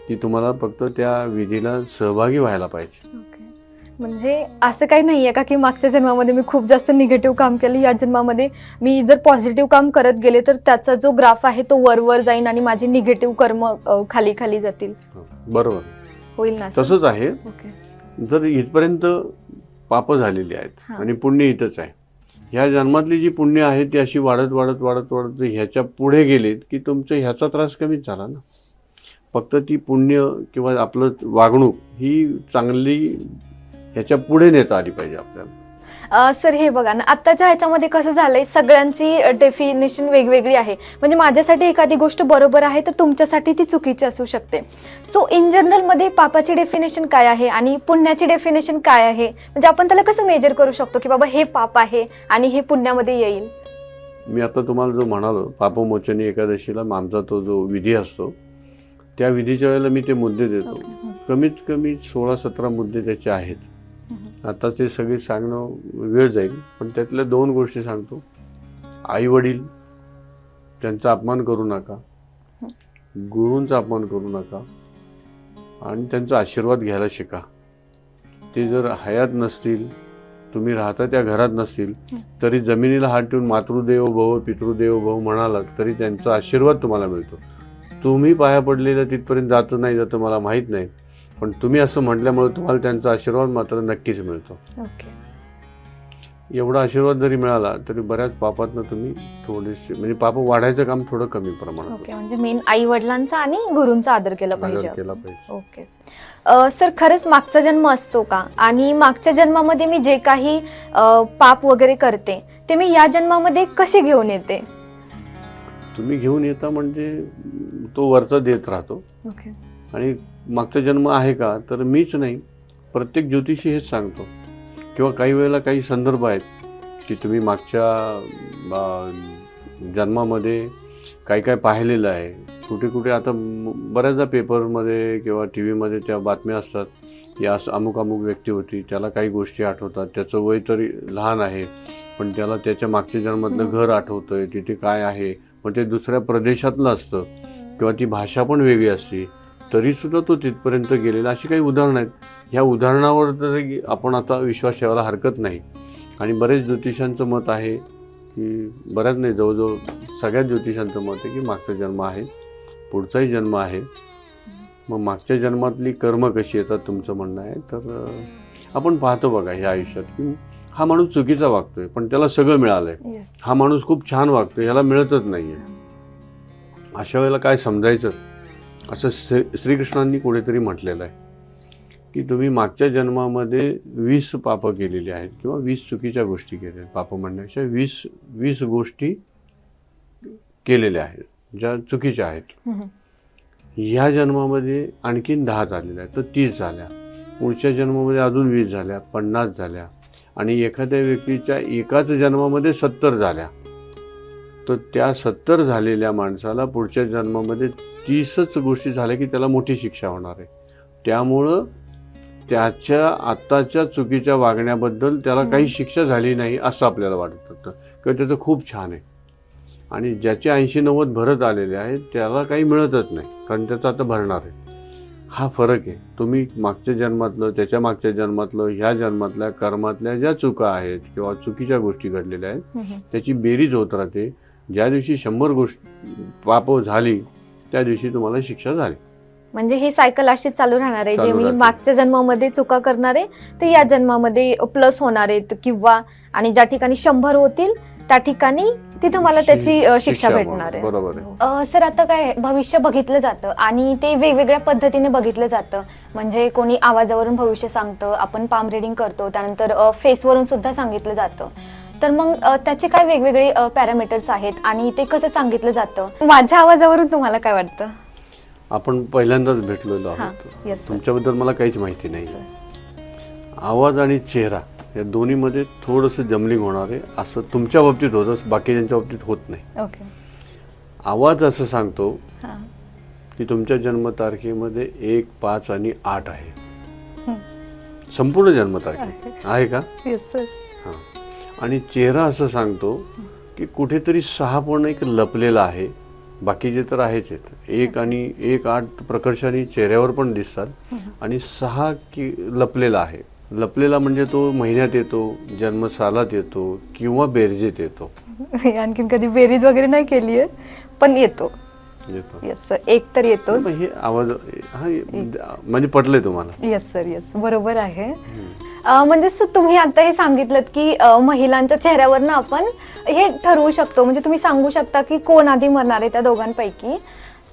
ती तुम्हाला फक्त त्या विधीला सहभागी व्हायला पाहिजे. ओके. म्हणजे असं काही नाहीये का की मागच्या जन्मामध्ये मी खूप जास्त निगेटिव्ह काम केलं, या जन्मामध्ये मी जर पॉझिटिव्ह काम करत गेले तर त्याचा जो ग्राफ आहे तो वर जाईल आणि माझे निगेटिव्ह कर्म खाली खाली जातील. बरोबर, होईल ना असं? तसंच आहे. ओके. जर इथपर्यंत पापं झालेली आहेत हां. आणि पुण्य इथंच आहे, ह्या जन्मातली जी पुण्य आहे ती अशी वाढत वाढत वाढत वाढत ह्याच्या पुढे गेलीत की तुमचं ह्याचा त्रास कमीच झाला ना. फक्त ती पुण्य किंवा आपलं वागणूक ही चांगली ह्याच्या पुढे नेता आली पाहिजे आपल्याला. सर हे बघा ना, आत्ताच्या ह्याच्यामध्ये कसं झालंय, सगळ्यांची डेफिनेशन वेगवेगळी आहे. म्हणजे माझ्यासाठी एखादी गोष्ट बरोबर आहे तर तुमच्यासाठी ती चुकीची असू शकते. सो इन जनरल मध्ये पापाची डेफिनेशन काय आहे आणि पुण्याची डेफिनेशन काय आहे, म्हणजे आपण त्याला कसं मेजर करू शकतो की बाबा हे पाप आहे आणि हे पुण्यामध्ये येईल? मी आता तुम्हाला जो म्हणालो पापमोचनी एकादशीला आमचा तो जो विधी असतो, त्या विधीच्या वेळेला मी ते मुद्दे देतो. कमीत कमी 16-17 मुद्दे त्याचे आहेत. आता ते सगळे सांगणं वेळ जाईल, पण त्यातल्या 2 गोष्टी सांगतो. आई वडील त्यांचा अपमान करू नका, गुरूंचा अपमान करू नका आणि त्यांचा आशीर्वाद घ्यायला शिका. ते जर हयात नसतील, तुम्ही राहता त्या घरात नसतील तरी जमिनीला हात ठेवून मातृदेवो भव पितृदेवो भव म्हणालात तरी त्यांचा आशीर्वाद तुम्हाला मिळतो. तुम्ही पाया पडलेलं तिथपर्यंत जातं नाही जातं मला माहीत नाही, पण तुम्ही असं म्हटल्यामुळे तुम्हाला त्यांचा आशीर्वाद मात्र नक्कीच मिळतो. ओके. एवढा आशीर्वाद जरी मिळाला तरी बऱ्याच पापातनं तुम्ही थोडेसे म्हणजे पाप वाढायचं काम थोडं कमी प्रमाणात ओके. म्हणजे मेन आई वडिलांचा आणि गुरूंचा आदर केला पाहिजे. केला पाहिजे. ओके. सर खरंच मागचा जन्म असतो का, आणि मागच्या जन्मामध्ये मी जे काही पाप वगैरे करते ते मी या जन्मामध्ये कसे घेऊन येते? तुम्ही घेऊन येता म्हणजे तो वरचा देत राहतो. ओके. आणि मागचा जन्म आहे का तर मीच नाही, प्रत्येक ज्योतिषी हेच सांगतो. किंवा काही वेळेला काही संदर्भ आहेत की तुम्ही मागच्या जन्मामध्ये काय काय पाहिलेलं आहे. कुठे कुठे आता बऱ्याचदा पेपरमध्ये किंवा टी व्हीमध्ये त्या बातम्या असतात की असं अमुक अमुक व्यक्ती होती, त्याला काही गोष्टी आठवतात, त्याचं वय तरी लहान आहे पण त्याला त्याच्या मागच्या जन्मातलं घर आठवतंय, तिथे काय आहे, पण ते दुसऱ्या प्रदेशातलं असतं किंवा ती भाषा पण वेगळी असते, तरीसुद्धा तो तिथपर्यंत गेलेला. अशी काही उदाहरणं आहेत. ह्या उदाहरणावर तरी आपण आता विश्वास ठेवायला हरकत नाही. आणि बरेच ज्योतिषांचं मत आहे की बऱ्याच नाही, जवळजवळ सगळ्याच ज्योतिषांचं मत आहे की मागचा जन्म आहे, पुढचाही जन्म आहे. मग मागच्या जन्मातली कर्म कशी येतात तुमचं म्हणणं आहे. तर आपण पाहतो बघा ह्या आयुष्यात की हा माणूस चुकीचा वागतोय पण त्याला सगळं मिळालंय, हा माणूस खूप छान वागतोय ह्याला मिळतच नाही आहे. अशा वेळेला काय समजायचं, असं श्रीकृष्णांनी कुठेतरी म्हटलेलं आहे की तुम्ही मागच्या जन्मामध्ये 20 पापं केलेली आहेत किंवा 20 चुकीच्या गोष्टी केल्या. पापं म्हणण्यापेक्षा 20 गोष्टी केलेल्या आहेत ज्या चुकीच्या आहेत. ह्या जन्मामध्ये आणखीन 10 झालेल्या आहेत तर 30 झाल्या. पुढच्या जन्मामध्ये अजून 20 झाल्या, 50 झाल्या आणि एखाद्या व्यक्तीच्या एकाच जन्मामध्ये 70 झाल्या. तर त्या 70 झालेल्या माणसाला पुढच्या जन्मामध्ये 30च गोष्टी झाल्या की त्याला मोठी शिक्षा होणार आहे. त्यामुळं त्याच्या आत्ताच्या चुकीच्या वागण्याबद्दल त्याला काही शिक्षा झाली नाही असं आपल्याला वाटत होतं किंवा त्याचं खूप छान आहे. आणि ज्याचे 80-90 भरत आलेले आहेत त्याला काही मिळतच नाही कारण त्याचं आता भरणार आहे. हा फरक आहे. तुम्ही मागच्या जन्मातलं, त्याच्या मागच्या जन्मातलं, ह्या जन्मातल्या कर्मातल्या ज्या चुका आहेत किंवा चुकीच्या गोष्टी घडलेल्या आहेत त्याची बेरीज होत राहते. ज्या दिवशी 100 गोष्टी पाप झाली त्या दिवशी तुम्हाला शिक्षा झाली. म्हणजे ही सायकल अशीच चालू राहणार आहे. जे मी मागच्या जन्मामध्ये चुका करणार आहे ते या जन्मामध्ये प्लस होणार आहेत किंवा आणि ज्या ठिकाणी 100 होतील त्या ठिकाणी तिथं मला त्याची शिक्षा भेटणार आहे. बरोबर आहे. सर आता काय भविष्य बघितलं जातं आणि ते वेगवेगळ्या पद्धतीने बघितलं जातं. म्हणजे कोणी आवाजावरून भविष्य सांगतं, आपण पाम रिडिंग करतो, त्यानंतर फेसवरून सुद्धा सांगितलं जातं. तर मग त्याचे काय वेगवेगळे पॅरामीटर्स आहेत आणि ते कसं सांगितलं जातं? माझ्या आवाजावरून तुम्हाला काय वाटतं? आपण पहिल्यांदाच भेटलेलो आहोत, Yes, sir. तुमच्याबद्दल मला काहीच माहिती नाही. Sir. आवाज आणि चेहरा या दोन्हीमध्ये थोडंसं जमलिंग होणार आहे, असं तुमच्या बाबतीत होतं, बाकीच्यांच्या बाबतीत होत नाही. ओके. आवाज असं सांगतो हां. की तुमच्या जन्मतारखेमध्ये 1, 5 आणि 8 आहे. संपूर्ण जन्मतारखे आहे का? Yes sir. हां. आणि चेहरा असं सांगतो की कुठेतरी 6 पण एक लपलेला आहे, बाकीचे तर आहेच आहेत. 1 आणि 1, 8 प्रकर्षाने चेहऱ्यावर पण दिसतात आणि 6 की लपलेला आहे. लपलेला म्हणजे तो महिन्यात येतो, जन्मसालात येतो किंवा बेरजेत येतो. आणखीन कधी बेरीज वगैरे नाही केली आहे, पण येतो. Yes sir. एक तर येतोच. हे आवाज म्हणजे पटलंय तुम्हाला? Yes sir. येस, बरोबर आहे. म्हणजे सर तुम्ही आता हे सांगितलं की महिलांच्या चेहऱ्यावरनं आपण हे ठरवू शकतो, म्हणजे तुम्ही सांगू शकता की कोण आधी मरणार आहे त्या दोघांपैकी.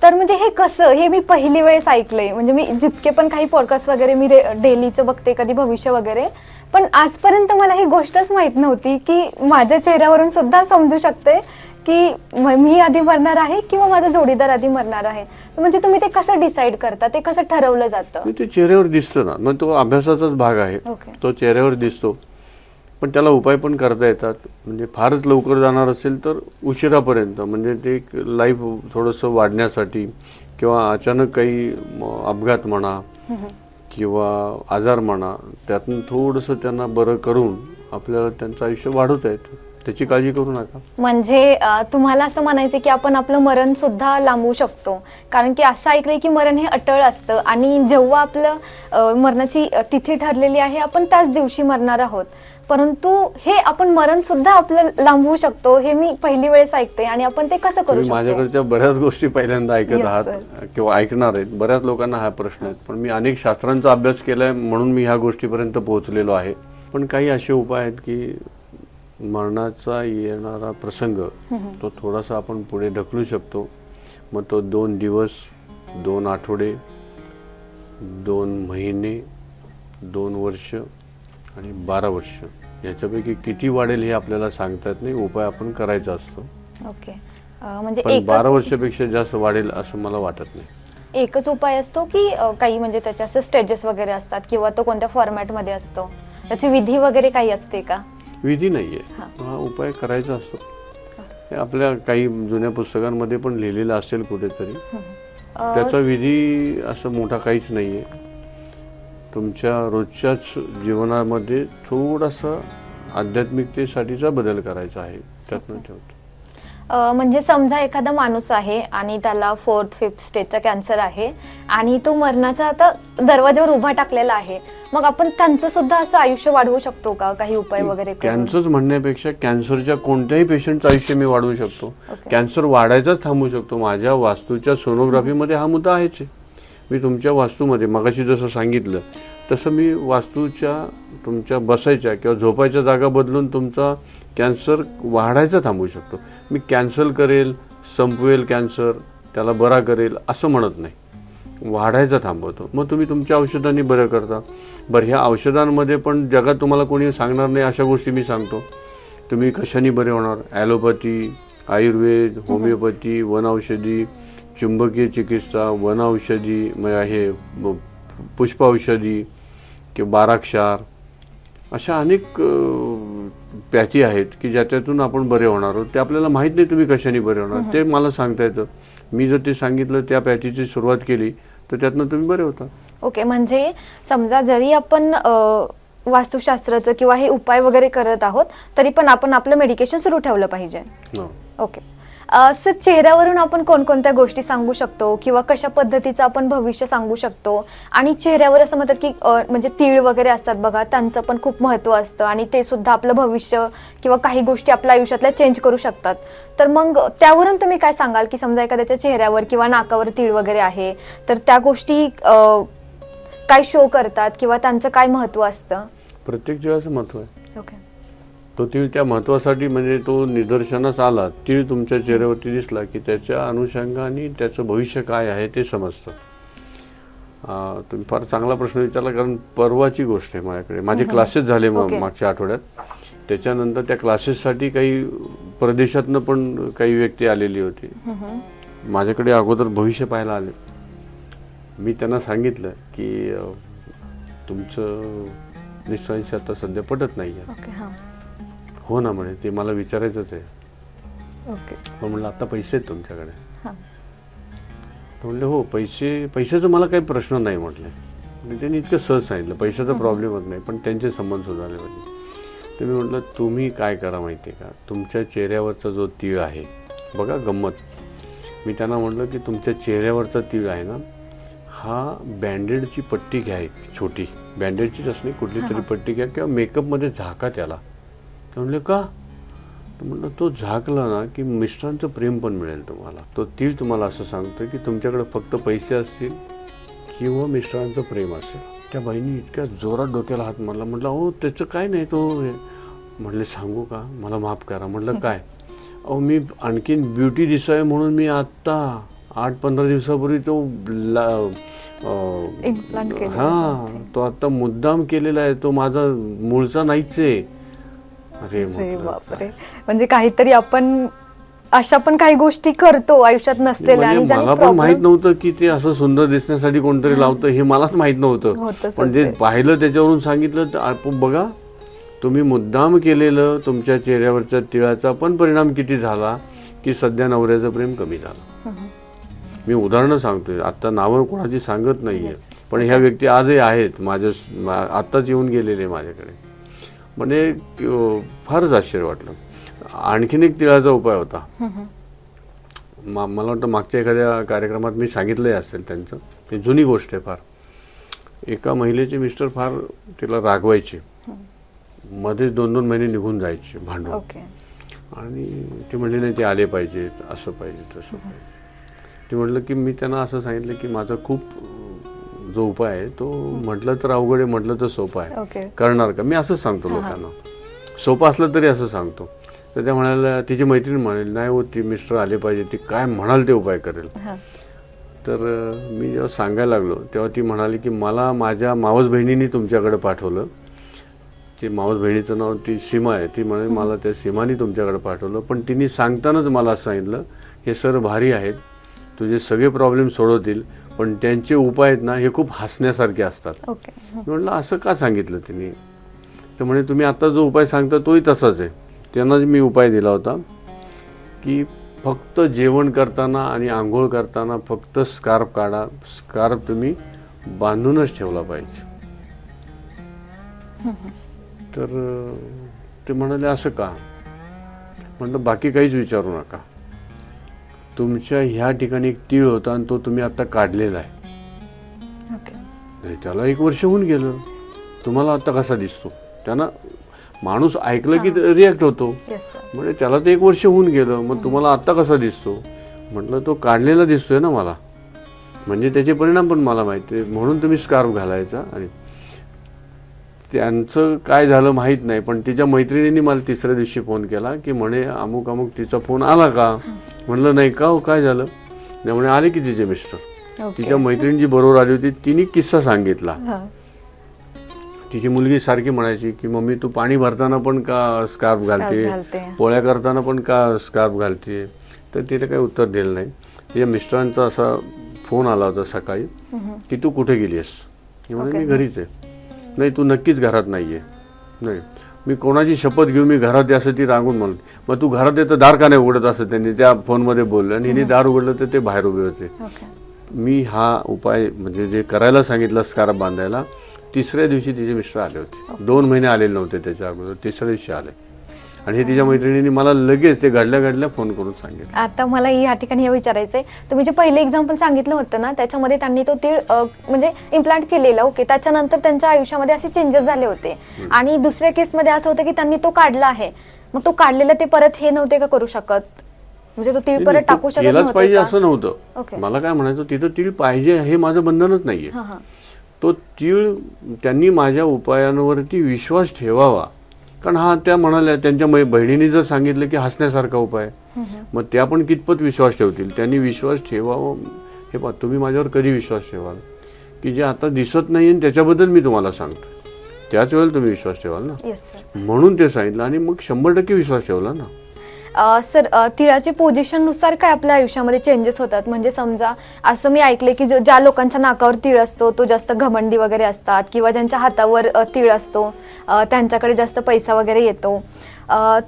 तर म्हणजे हे कसं, हे मी पहिली वेळेस ऐकलंय. म्हणजे मी जितके पण काही पॉडकास्ट वगैरे मी डेलीचं बघते, कधी भविष्य वगैरे, पण आजपर्यंत मला ही गोष्टच माहित नव्हती की माझ्या चेहऱ्यावरून सुद्धा समजू शकते की मी आधी मरणार आहे किंवा माझा जोडीदार आधी मरणार आहे. म्हणजे तुम्ही ते कसं डिसाईड करता, ते कसं ठरवलं जातं? ते चेहऱ्यावर दिसतं ना, मग तो अभ्यासाचाच भाग आहे. तो चेहऱ्यावर दिसतो, पण त्याला उपाय पण करता येतात. म्हणजे फारच लवकर जाणार असेल तर उशिरापर्यंत, म्हणजे ते एक लाईफ थोडंसं वाढण्यासाठी किंवा अचानक काही अपघात म्हणा किंवा आजार म्हणा, त्यातून थोडंसं त्यांना बरं करून आपल्याला त्यांचं आयुष्य वाढवता येतं. त्याची काळजी करू नका. म्हणजे तुम्हाला असं म्हणायचं की आपण आपलं मरण सुद्धा लांबवू शकतो, कारण की असं ऐकलंय की मरण हे अटळ असतं आणि जेव्हा आपलं मरणाची तिथी ठरलेली आहे आपण त्याच दिवशी मरणार आहोत, परंतु हे आपण मरण सुद्धा आपलं लांबवू शकतो. हे मी पहिली वेळेस ऐकते. आणि आपण ते कसं करू शकतो? माझ्याकडच्या बऱ्याच गोष्टी पहिल्यांदा ऐकत आहात किंवा ऐकणार आहेत. बऱ्याच लोकांना हा प्रश्न आहे, पण मी अनेक शास्त्रांचा अभ्यास केलाय म्हणून मी ह्या गोष्टीपर्यंत पोहोचलेलो आहे. पण काही असे उपाय आहेत की मरणाचा येणारा प्रसंग तो थोडासा आपण पुढे ढकलू शकतो. मग तो 2 दिवस, 2 आठवडे, 2 महिने, 2 वर्ष आणि 12 वर्ष, याच्यापैकी किती वाढेल हे आपल्याला सांगता येत नाही. उपाय आपण करायचा असतो. ओके. म्हणजे 12 वर्षापेक्षा जास्त वाढेल असं मला वाटत नाही. एकच उपाय असतो की काही म्हणजे त्याचे असं स्टेजेस वगैरे असतात किंवा तो कोणत्या फॉर्मॅटमध्ये असतो, त्याची विधी वगैरे काही असते का? विधी नाहीये, हा उपाय करायचा असतो. हे आपल्या काही जुन्या पुस्तकांमध्ये पण लिहिलेलं असेल कुठेतरी. त्याचा विधी असं मोठा काहीच नाहीये. तुमच्या रोजच्याच जीवनामध्ये थोडासा आध्यात्मिकतेसाठीचा बदल करायचा आहे, त्यातनं ठेवतो. म्हणजे समजा एखादा माणूस आहे आणि त्याला 4th 5th स्टेजचा कॅन्सर आहे आणि तो मरणाचा आता दरवाजावर उभा टाकलेला आहे, मग आपण त्यांचं सुद्धा असं आयुष्य वाढवू शकतो का काही उपाय वगैरे करून? कॅन्सर म्हणण्यापेक्षा कॅन्सरच्या कोणत्याही पेशंटचं आयुष्य मी वाढवू शकतो. कॅन्सर वाढायचाच थांबवू शकतो. माझ्या वास्तूच्या सोनोग्राफीमध्ये हा मुद्दा आहेच आहे. मी तुमच्या वास्तूमध्ये मगाशी जसं सांगितलं तसं मी वास्तूच्या तुमच्या बसायच्या किंवा झोपायच्या जागा बदलून तुमचा कॅन्सर वाढायचा थांबवू शकतो. मी कॅन्सल करेल, संपवेल कॅन्सर, त्याला बरा करेल असं म्हणत नाही. वाढायचा थांबवतो. मग तुम्ही तुमच्या औषधांनी बरं करता. बरं, ह्या औषधांमध्ये पण जगात तुम्हाला कोणी सांगणार नाही अशा गोष्टी मी सांगतो. तुम्ही कशाने बरे होणार? ॲलोपॅथी, आयुर्वेद, होमिओपॅथी, वनौषधी, चुंबकीय चिकित्सा, वनौषधी, हे पुष्प औषधी किंवा बाराक्षार, अशा अनेक पॅथी आहेत की ज्याच्यातून आपण बरे होणार आहोत. ते आपल्याला माहीत नाही तुम्ही कशाने बरे होणार, ते मला सांगता येतं. मी जर ते सांगितलं, त्या पॅथीची सुरुवात केली तर त्यातनं तुम्ही बरे होता. ओके. म्हणजे समजा जरी आपण वास्तुशास्त्राचं किंवा हे उपाय वगैरे करत आहोत तरी पण आपण आपलं मेडिकेशन सुरू ठेवलं पाहिजे. ओके. सर, चेहऱ्यावरून आपण कोणकोणत्या गोष्टी सांगू शकतो किंवा कशा पद्धतीचं आपण भविष्य सांगू शकतो? आणि चेहऱ्यावर असं म्हणतात की म्हणजे तीळ वगैरे असतात बघा, त्यांचं पण खूप महत्त्व असतं आणि ते सुद्धा आपलं भविष्य किंवा काही गोष्टी आपल्या आयुष्यातल्या चेंज करू शकतात. तर मग त्यावरून तुम्ही काय सांगाल की समजा एखाद्याच्या चेहऱ्यावर किंवा नाकावर तीळ वगैरे आहे तर त्या गोष्टी काय शो करतात किंवा त्यांचं काय महत्त्व असतं? प्रत्येक तिळाचं महत्त्व आहे. ओके. तो तीळ त्या महत्त्वासाठी, म्हणजे तो निदर्शनास आला, तीळ तुमच्या चेहऱ्यावरती दिसला की त्याच्या अनुषंगाने त्याचं भविष्य काय आहे ते समजतं. तुम्ही फार चांगला प्रश्न विचारला, कारण परवाची गोष्ट आहे माझ्याकडे. माझे क्लासेस झाले मागच्या आठवड्यात. त्याच्यानंतर त्या क्लासेससाठी काही परदेशातनं पण काही व्यक्ती आलेली होती. माझ्याकडे अगोदर भविष्य पाहायला आले. मी त्यांना सांगितलं की तुमचं मिस्टरांशी आता सध्या पटत नाही आहे. ओके. हां. हो ना म्हणे, ते मला विचारायचंच आहे. ओके. पण म्हणलं आता पैसे आहेत तुमच्याकडे? हां. तर म्हणले हो पैशाचा मला काही प्रश्न नाही म्हटले. मी त्यांनी इतकं सहज सांगितलं, पैशाचा प्रॉब्लेमच नाही, पण त्यांचे संबंध सुधारले पाहिजे. तर मी म्हटलं तुम्ही काय करा माहिती आहे का, तुमच्या चेहऱ्यावरचा जो तीळ आहे बघा, गंमत, मी त्यांना म्हटलं की तुमच्या चेहऱ्यावरचा तीळ आहे ना, हा बँडेडची पट्टी घ्या, एक छोटी बँडेडचीच असणे, कुठली तरी पट्टी घ्या किंवा मेकअपमध्ये झाका त्याला. तर म्हणले का? तर म्हटलं तो झाकला ना की मिस्टरांचं प्रेम पण मिळेल तुम्हाला. तो तीळ तुम्हाला असं सांगतो की तुमच्याकडे फक्त पैसे असतील किंवा मिस्टरांचं प्रेम असेल. त्या बाईंनी इतक्या जोरात डोक्याला हात मारला. म्हटलं हो त्याचं काय नाही, तो म्हटले सांगू का, मला माफ करा. म्हटलं काय? अहो मी आणखीन ब्युटी दिसाय म्हणून मी आत्ता 8-15 दिवसापूर्वी तो इम्प्लांट केलं. हां, तो आता मुद्दाम केलेला आहे, तो माझा मूळचा नाहीच आहे. अरे बापरे, म्हणजे काहीतरी आपण अशा पण काही गोष्टी करतो आयुष्यात नसलेल्या. आणि मला पण माहित नव्हतं की ते असं सुंदर दिसण्यासाठी कोणतरी लावतं, हे मलाच माहित नव्हतं. पण जे पाहिलं त्याच्यावरून सांगितलं, तर बघा तुम्ही मुद्दाम केलेलं तुमच्या चेहऱ्यावरच्या तिळाचा पण परिणाम किती झाला की सध्या नवऱ्याचं प्रेम कमी झालं. मी उदाहरणं सांगतोय, आता नावं कोणाची सांगत नाहीये, पण ह्या व्यक्ती आजही आहेत माझ्या, आत्ताच येऊन गेलेले माझ्याकडे. म्हणजे फारच आश्चर्य वाटलं. आणखीन एक तिळाचा उपाय होता. मला वाटतं मागच्या एखाद्या कार्यक्रमात मी सांगितलंही असेल त्यांचं, ही जुनी गोष्ट आहे फार. एका महिलेचे मिस्टर फार तिला रागवायचे, मध्येच 2-2 महिने निघून जायचे भांडून. आणि ती म्हणली नाही ते आले पाहिजेत, असं पाहिजे तसं पाहिजे. ते म्हटलं की मी त्यांना असं सांगितलं की माझा खूप जो उपाय आहे तो म्हटलं तर अवघड आहे, म्हटलं तर सोपं आहे, करणार का? मी असंच सांगतो लोकांना, सोपं असलं तरी असं सांगतो. तर त्या म्हणाल्या, तिची मैत्रीण म्हणाली नाही हो, ती मिस्टर आले पाहिजे, ती काय म्हणाल ते उपाय करेल. तर मी जेव्हा सांगायला लागलो तेव्हा ती म्हणाली की मला माझ्या मावस बहिणींनी तुमच्याकडे पाठवलं. ती मावस बहिणीचं नाव ती सीमा आहे. ती म्हणे मला त्या सीमानी तुमच्याकडे पाठवलं, पण तिने सांगतानाच मला असं सांगितलं, हे सर भारी आहेत, तुझे सगळे प्रॉब्लेम सोडवतील, पण त्यांचे उपाय आहेत ना हे खूप हसण्यासारखे असतात. मी म्हटलं असं का सांगितलं तिने? तर म्हणे तुम्ही आता जो उपाय सांगता तोही तसाच आहे. त्यांनाच मी उपाय दिला होता की फक्त जेवण करताना आणि आंघोळ करताना फक्त स्कार्फ काढा, स्कार्फ तुम्ही बांधूनच ठेवला पाहिजे. तर ते म्हणाले असं का? म्हटलं बाकी काहीच विचारू नका, तुमच्या ह्या ठिकाणी एक तीळ होता आणि तो तुम्ही आता काढलेला आहे. त्याला 1 वर्ष होऊन गेलं, तुम्हाला आता कसा दिसतो? त्यांना माणूस ऐकलं की रिॲक्ट होतो. म्हणजे त्याला तर 1 वर्ष होऊन गेलं, मग तुम्हाला आता कसा दिसतो? म्हटलं तो काढलेला दिसतोय ना मला, म्हणजे त्याचे परिणाम पण मला माहिती आहे, म्हणून तुम्ही स्कार्फ घालायचा. आणि त्यांचं काय झालं माहीत नाही, पण तिच्या मैत्रिणींनी मला 3ऱ्या दिवशी फोन केला की म्हणे अमुक अमुक तिचा फोन आला का? म्हणलं नाही का हो, काय झालं? नाही म्हणे आले की तिचे मिस्टर. तिच्या मैत्रिणी जी बरोबर आली होती तिने किस्सा सांगितला. तिची मुलगी सारखी म्हणायची की मम्मी तू पाणी भरताना पण का स्कार्फ घालते, पोळ्या करताना पण का स्कार्फ घालते? तर तिला काही उत्तर दिलं नाही. तिच्या मिस्टरांचा असा फोन आला होता सकाळी की तू कुठे गेली आहेस? म्हणजे मी घरीच आहे. नाही तू नक्कीच घरात नाही आहे. नाही मी कोणाची शपथ घेऊ, मी घरात आहे असं ती रागून म्हणून. मग तू घरात येतं दार का नाही उघडत असं त्यांनी त्या फोनमध्ये बोललं, आणि हिने दार उघडलं तर ते बाहेर उभे होते. मी हा उपाय म्हणजे जे करायला सांगितलं स्कार्फ बांधायला, 3ऱ्या दिवशी तिचे मिस्टर आले होते. 2 महिने आलेले नव्हते त्याच्या अगोदर, 3ऱ्या दिवशी आले. आणि हे तिच्या मैत्रिणींनी मला लगेच ते घडल्या फोन करून सांगितलं. आता मला या ठिकाणी हे विचारायचंय, तुम्ही जे पहिले एक्झाम्पल सांगितलं होतं ना, त्याच्यामध्ये त्यांनी तो तीळ म्हणजे इम्प्लांट केलेला, ओके, त्याच्यानंतर त्यांच्या आयुष्यामध्ये असे चेंजेस झाले होते. आणि दुसऱ्या केसमध्ये असं होतं की त्यांनी तो काढला आहे, मग तो काढलेला ते परत हे नव्हते का करू शकत? म्हणजे तो तीळ परत टाकू शकत नव्हते पाहिजे असं नव्हतं. मला काय म्हणायचं, तिथं तीळ पाहिजे हे माझं बंधनच नाहीये. तो तीळ त्यांनी माझ्या उपायांवरती विश्वास ठेवावा. कारण हा त्या म्हणाल्या, त्यांच्या बहिणीने जर सांगितलं की हसण्यासारखा उपाय, मग त्या पण कितपत विश्वास ठेवतील? त्यांनी विश्वास ठेवावा. हे पहा, तुम्ही माझ्यावर कधी विश्वास ठेवाल की जे आता दिसत नाही आणि त्याच्याबद्दल मी तुम्हाला सांगतो, त्याच वेळेला तुम्ही विश्वास ठेवाल ना. म्हणून ते सांगितलं आणि मग 100% विश्वास ठेवला ना. सर तिळाच्या पोझिशननुसार काय आपल्या आयुष्यामध्ये चेंजेस होतात? म्हणजे समजा असं मी ऐकले की ज्या लोकांच्या नाकावर तीळ असतो तो जास्त घमंडी वगैरे असतात, किंवा ज्यांच्या हातावर तीळ असतो त्यांच्याकडे जास्त पैसा वगैरे येतो.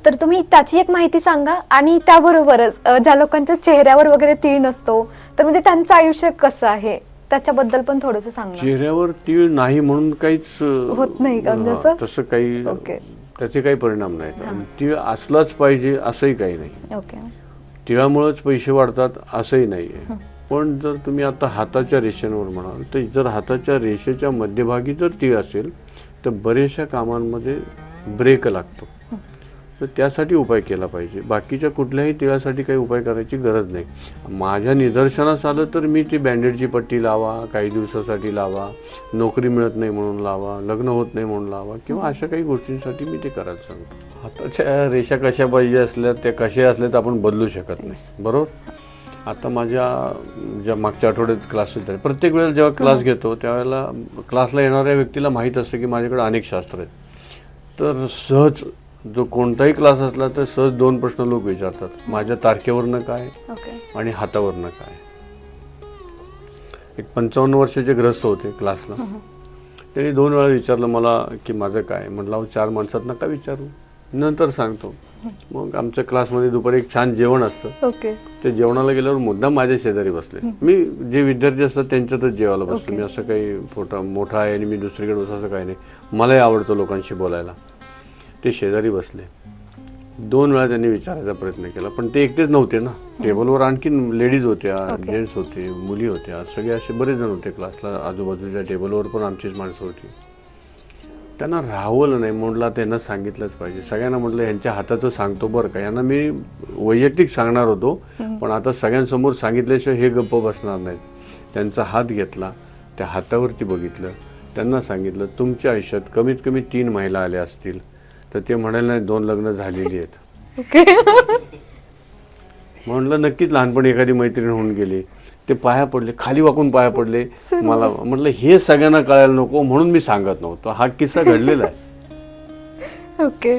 तर तुम्ही त्याची एक माहिती सांगा. आणि त्याबरोबरच ज्या लोकांच्या चेहऱ्यावर वगैरे तीळ नसतो तर म्हणजे त्यांचं आयुष्य कसं आहे त्याच्याबद्दल पण थोडंसं सांगा. चेहऱ्यावर तीळ नाही म्हणून काहीच होत नाही का? हा, तसं काही ओके त्याचे काही परिणाम नाहीत. आणि तीळ असलाच पाहिजे असंही काही नाही. ओके. तिळामुळेच पैसे वाढतात असंही नाही आहे. पण जर तुम्ही आता हाताच्या रेषेवर म्हणाल तर जर हाताच्या रेषेच्या मध्यभागी जर तीळ असेल तर बऱ्याचशा कामांमध्ये ब्रेक लागतो. तर त्यासाठी उपाय केला पाहिजे. बाकीच्या कुठल्याही तिळासाठी काही उपाय करायची गरज नाही. माझ्या निदर्शनास आलं तर मी ती बँडेडची पट्टी लावा, काही दिवसासाठी लावा, नोकरी मिळत नाही म्हणून लावा, लग्न होत नाही म्हणून लावा, किंवा अशा काही गोष्टींसाठी मी ते करायला सांगतो. हाताच्या रेषा कशा पाहिजे असल्या त्या कशा असल्या तर आपण बदलू शकत नाही, बरोबर. आता माझ्या ज्या मागच्या आठवड्यात क्लासेस झाले, प्रत्येक वेळेला जेव्हा क्लास घेतो त्यावेळेला क्लासला येणाऱ्या व्यक्तीला माहीत असतं की माझ्याकडे अनेक शास्त्र आहेत. तर सहज जो कोणताही क्लास असला तर सहज 2 प्रश्न लोक विचारतात, माझ्या तारखेवरनं काय आणि हातावरनं काय. एक 55 वर्षाचे ग्रस्त होते क्लासला. त्यांनी 2 वेळा विचारलं मला की माझं काय. म्हटलं 4 माणसात नका विचारू, नंतर सांगतो. मग आमच्या क्लासमध्ये दुपारी एक छान जेवण असतं. ते जेवणाला गेल्यावर मुद्दाम माझ्या शेजारी बसले. मी जे विद्यार्थी असतात त्यांच्यातच जेवायला बसतो. मी असं काही मोठा आहे आणि मी दुसरीकडे बसतो असं काही नाही. मलाही आवडतं लोकांशी बोलायला. ते शेजारी बसले. 2 वेळा त्यांनी विचारायचा प्रयत्न केला, पण ते एकटेच नव्हते ना. टेबलवर आणखीन लेडीज होत्या, जेंट्स होते, मुली होत्या, सगळे असे बरेच जण होते क्लासला. आजूबाजूच्या टेबलवर पण आमचीच माणसं होती. त्यांना राहवलं नाही. म्हटलं त्यांना सांगितलंच पाहिजे. सगळ्यांना म्हटलं यांच्या हाताचं सांगतो बरं का. यांना मी वैयक्तिक सांगणार होतो, पण आता सगळ्यांसमोर सांगितल्याशिवाय हे गप्प बसणार नाहीत. त्यांचा हात घेतला, त्या हातावरती बघितलं, त्यांना सांगितलं तुमच्या आयुष्यात कमीत कमी 3 महिला आल्या असतील. तर ते म्हणाले नाही 2 लग्न झालेली आहेत. म्हटलं नक्कीच लहानपणी एखादी मैत्रीण होऊन गेली. ते पाया पडले, खाली वाकून पाया पडले. मला म्हटलं हे सगळ्यांना कळायला नको म्हणून मी सांगत नव्हतो. हा किस्सा घडलेला आहे. ओके.